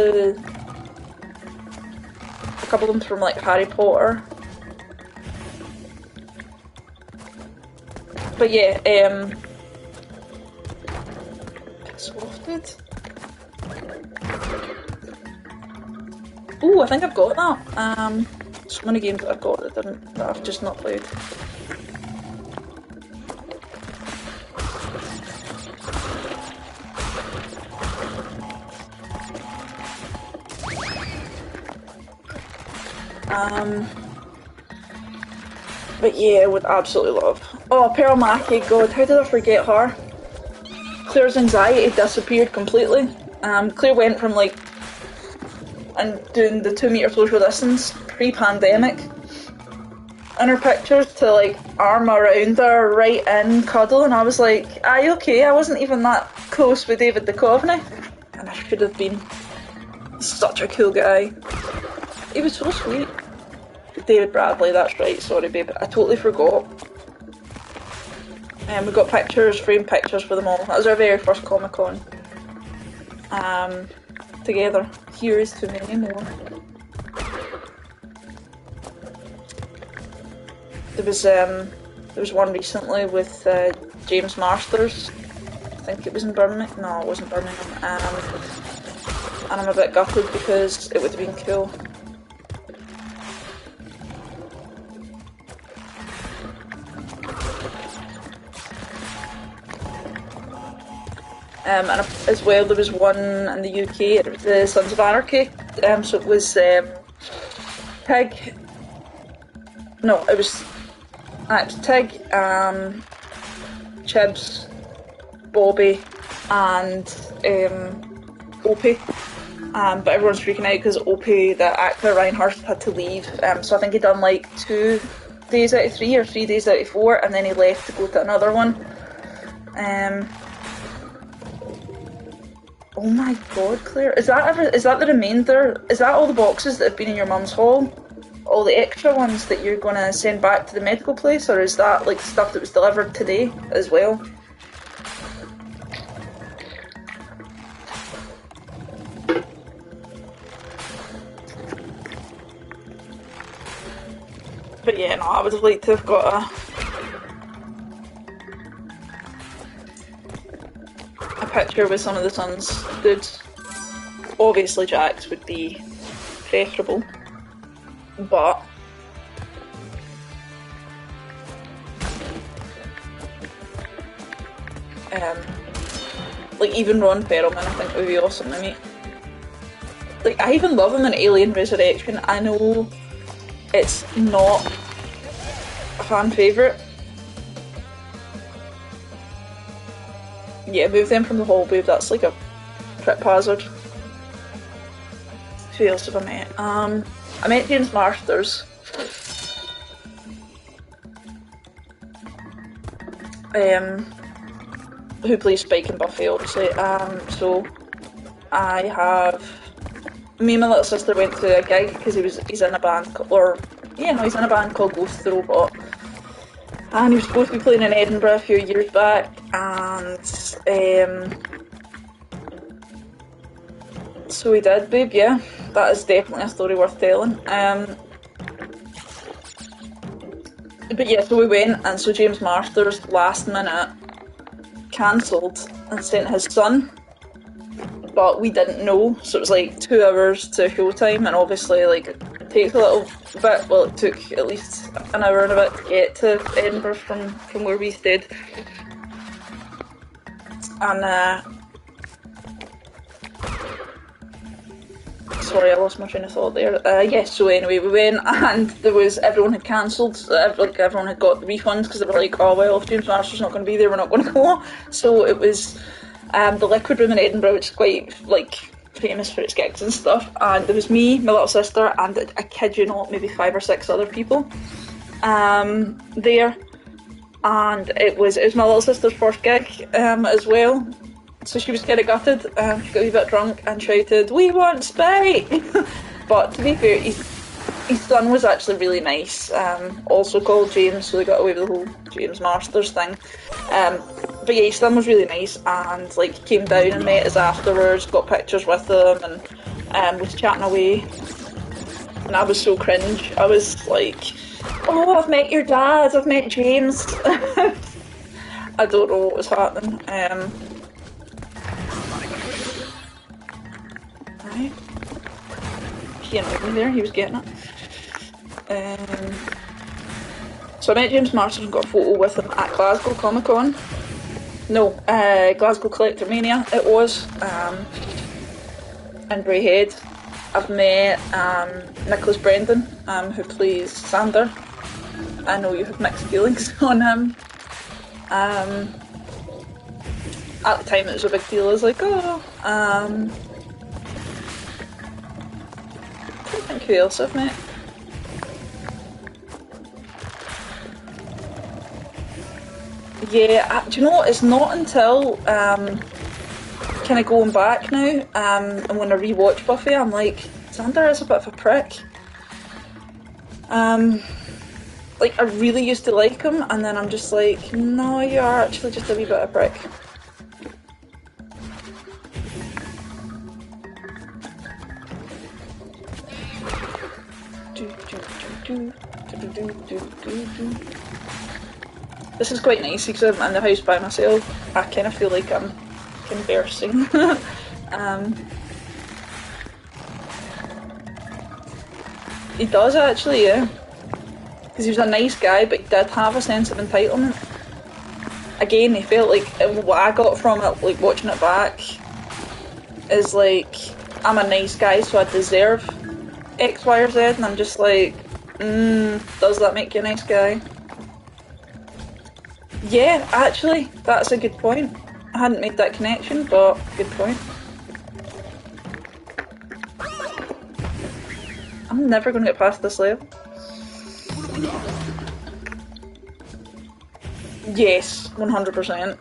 of them from like Harry Potter. But yeah, Swafted. Ooh, I think I've got that. So many games that I've got that I've just not played. But yeah, I would absolutely love. Oh, Pearl Mackie, god, how did I forget her? Claire's anxiety disappeared completely. Claire went from like and doing the 2 metre social distance pre-pandemic in her pictures to like arm around her, right in, cuddle, and I was like, aye, okay, I wasn't even that close with David Duchovny, and I should have been. Such a cool guy. He was so sweet. David Bradley, that's right, sorry babe, I totally forgot. We got pictures, framed pictures for them all. That was our very first Comic-Con. Together. Here's to many more. There was one recently with James Marsters. I think it was in Birmingham. No, it wasn't Birmingham. And I'm a bit gutted because it would have been cool. And as well, there was one in the UK, it was the Sons of Anarchy. So it was Tig. No, it was Tig, Chibs, Bobby, and Opie. But everyone's freaking out because Opie, the actor Ryan Hurst, had to leave. So I think he'd done like 2 days out of 3 or 3 days out of 4, and then he left to go to another one. Oh my god, Claire, is that the remainder? Is that all the boxes that have been in your mum's haul? All the extra ones that you're gonna send back to the medical place, or is that like stuff that was delivered today as well? But yeah, no, I would have liked to have got a picture with some of the Sun's dudes. Obviously Jack's would be preferable, but like even Ron Perlman I think would be awesome to meet. Like I even love him in Alien Resurrection. I know it's not a fan favourite. Yeah, move them from the hall, babe, that's like a trip hazard. Who else have I met? I met James Marsters. Who plays Spike and Buffy, obviously. So I have... Me and my little sister went to a gig because he's in a band, he's in a band called Ghost the Robot. And he was supposed to be playing in Edinburgh a few years back, and so he did, babe, yeah. That is definitely a story worth telling. But yeah, so we went, and so James Marsters last minute cancelled and sent his son, but we didn't know, so it was like 2 hours to showtime, and obviously like it takes a little bit, well it took at least an hour and a bit to get to Edinburgh from where we stayed. And sorry, I lost my train of thought there. Yes, so anyway, we went and everyone had cancelled, everyone had got the refunds because they were like, oh well, if James Marsters not going to be there, we're not going to go. So it was the Liquid Room in Edinburgh, which is quite like famous for its gigs and stuff, and there was me, my little sister, and I kid you not, maybe 5 or 6 other people there, and it was my little sister's first gig as well. So she was kind of gutted. She got a wee bit drunk and shouted, "We want Spike!" But to be fair, his son was actually really nice. Also called James, so they got away with the whole James Marsters thing. But yeah, his son was really nice, and like came down and met us afterwards, got pictures with him, and was chatting away. And I was so cringe. I was like, "Oh, I've met your dad. I've met James." I don't know what was happening. Right. He annoyed me there, he was getting it. So I met James Marsters and got a photo with him at Glasgow Comic Con. No, Glasgow Collectormania it was, in Braehead. I've met Nicholas Brendan, who plays Sander. I know you have mixed feelings on him. At the time it was a big deal, I was like, oh. I don't think who else I've met. Yeah, do you know what, it's not until kind of going back now, and when I rewatch Buffy, I'm like, Xander is a bit of a prick. Like, I really used to like him, and then I'm just like, no, you are actually just a wee bit of a prick. This is quite nice because I'm in the house by myself. I kind of feel like I'm conversing. He does actually, yeah. Because he was a nice guy, but he did have a sense of entitlement. Again, he felt like, what I got from it, like watching it back, is like, I'm a nice guy, so I deserve X, Y, or Z, and I'm just like, does that make you a nice guy? Yeah, actually, that's a good point. I hadn't made that connection, but good point. I'm never going to get past this level. Yes, 100%.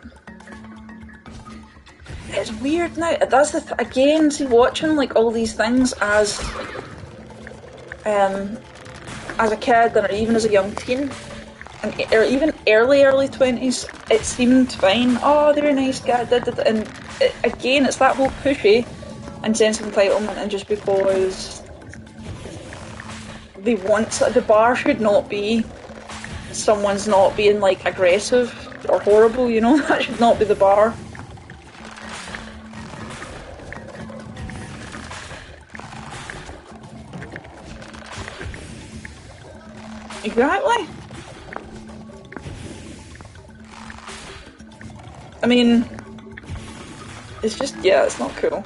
It's weird now. That's the again. See, watching like all these things as a kid, or even as a young teen, or even early 20s, it seemed fine. Oh, they're a nice guy. And again, it's that whole pushy and sense of entitlement, and just because they want the bar should not be someone's not being like aggressive or horrible, you know. That should not be the bar. Exactly. I mean, it's just, yeah, it's not cool.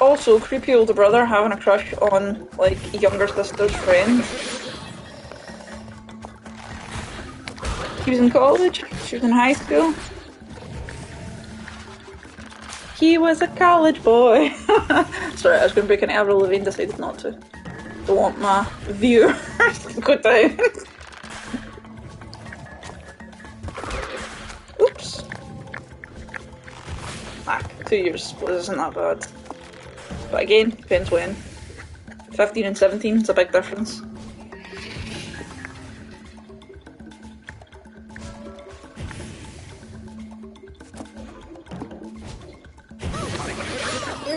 Also, creepy older brother having a crush on, like, younger sister's friend. He was in college, she was in high school. He was a college boy. Sorry, I was going to break an Avril Lavigne, decided not to. Don't want my viewers to go down. Oops. 2 years isn't that bad. But again, depends when. 15 and 17 is a big difference.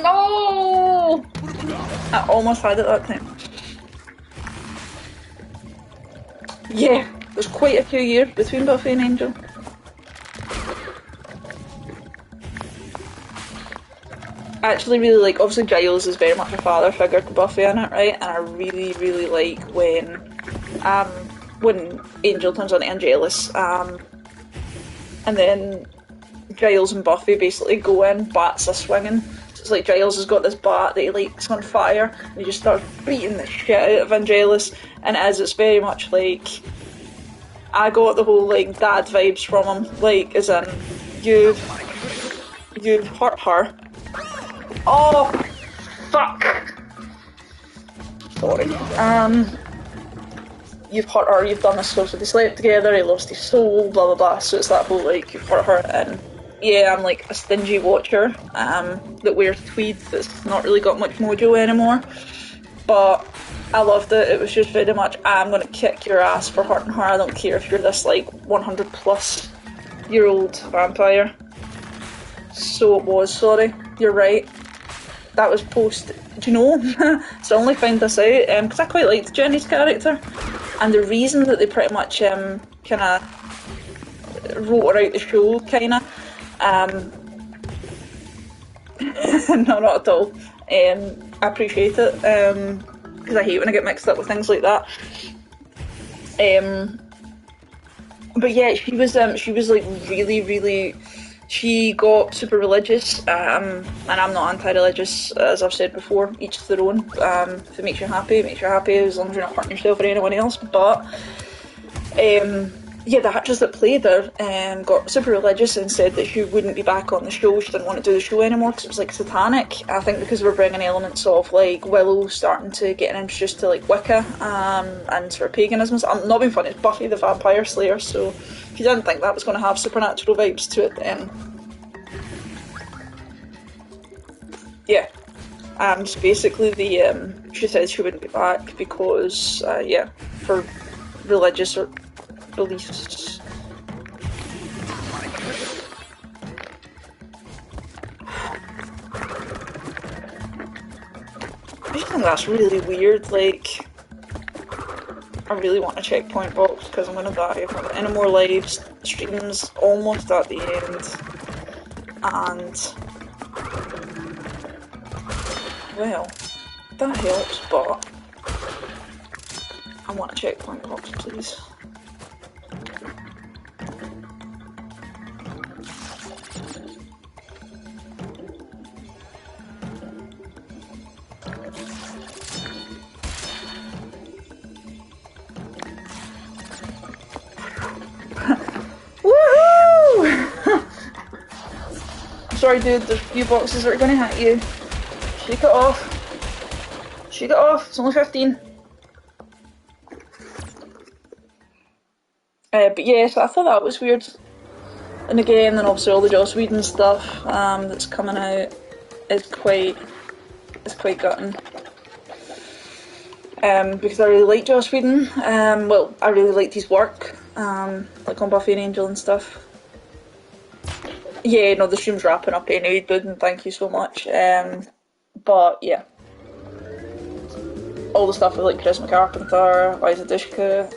No! I almost had it that time. Yeah, there's quite a few years between Buffy and Angel. I actually really like, obviously Giles is very much a father figure to Buffy in it, right? And I really, really like when Angel turns on Angelus, and then Giles and Buffy basically go in, bats are swinging. So it's like Giles has got this bat that he likes on fire, and he just starts beating the shit out of Angelus, and it's very much like, I got the whole like dad vibes from him, like as in, you've hurt her. Oh, fuck! Sorry. You've hurt her, you've done this, so they slept together, he lost his soul, blah blah blah, so it's that whole like, you've hurt her, and yeah, I'm like a stingy watcher, that wears tweed that's not really got much mojo anymore, but I loved it. It was just very much, I'm gonna kick your ass for hurting her, I don't care if you're this like 100 plus year old vampire. So it was, sorry, you're right. That was post, do you know? So I only found this out because I quite liked Jenny's character, and the reason that they pretty much kind of wrote her out the show, kind of. No, not at all. I appreciate it because I hate when I get mixed up with things like that. But yeah, she was like really, really. She got super religious, and I'm not anti-religious, as I've said before, each to their own. If it makes you happy, as long as you're not hurting yourself or anyone else. But, yeah, the actress that played her got super religious and said that she wouldn't be back on the show, she didn't want to do the show anymore because it was, like, satanic. I think because we're bringing elements of, like, Willow starting to get introduced to, like, Wicca, and sort of paganism. I'm not being funny, it's Buffy the Vampire Slayer, so if you didn't think that was going to have supernatural vibes to it, then yeah. And basically, she said she wouldn't be back because, yeah, for religious beliefs. I just think that's really weird. Like, I really want a checkpoint box because I'm gonna die if I have any more lives. Stream's almost at the end, and well, that helps. But I want a checkpoint box, please. Sorry dude, there's a few boxes that are gonna hit you. Shake it off. Shake it off, it's only 15. But yeah, so I thought that was weird. And again, then obviously all the Joss Whedon stuff that's coming out is quite gutting. Because I really like Joss Whedon. Well, I really liked his work, like on Buffy and Angel and stuff. Yeah, no, the stream's wrapping up anyway, dude, and thank you so much. But yeah, all the stuff with like Charisma Carpenter, Liza Dushku,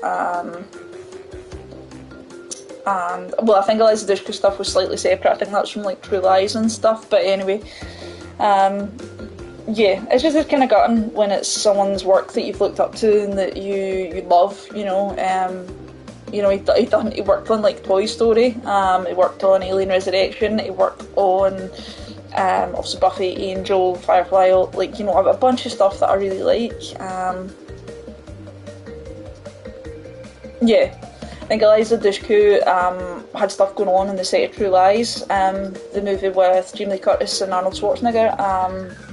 and well, I think Liza Dushku stuff was slightly separate. I think that's from like True Lies and stuff. But anyway, yeah, it's just kind of gutting when it's someone's work that you've looked up to and that you love, you know. You know, he worked on like Toy Story, he worked on Alien Resurrection, he worked on obviously Buffy, Angel, Firefly, like, you know, a bunch of stuff that I really like. Yeah, I think Eliza Dushku had stuff going on in the set of True Lies, the movie with Jamie Lee Curtis and Arnold Schwarzenegger,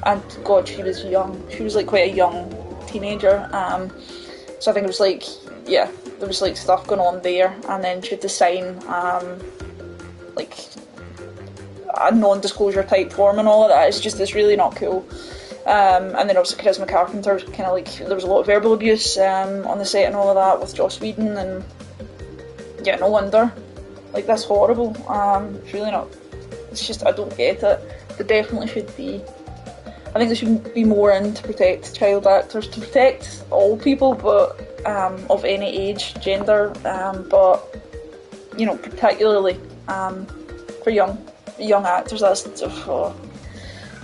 and God, she was young. She was like quite a young teenager, so I think it was like, yeah, there was like stuff going on there, and then she had to sign like a non-disclosure type form and all of that. It's really not cool. And then obviously Charisma Carpenter was kind of like, there was a lot of verbal abuse on the set and all of that with Joss Whedon, and yeah, no wonder. Like, that's horrible. It's really not. It's just, I don't get it. There definitely should be. I think there should be more in to protect child actors, to protect all people, but of any age, gender, but you know, particularly for young actors. That's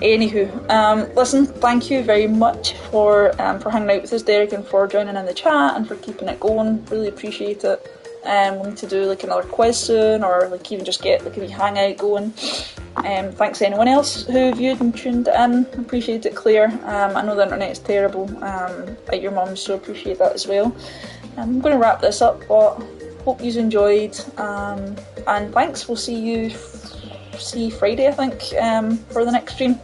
anywho. Listen, thank you very much for hanging out with us, Derek, and for joining in the chat and for keeping it going. Really appreciate it. We'll need to do like another quiz soon, or like even just get like a wee hangout going. Thanks to anyone else who viewed and tuned in. Appreciate it, Claire. I know the internet is terrible at your mum's, so appreciate that as well. I'm going to wrap this up, but hope you enjoyed. And thanks. We'll see you Friday, I think, for the next stream.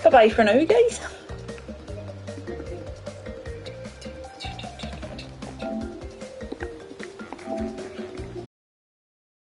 Bye bye for now, guys.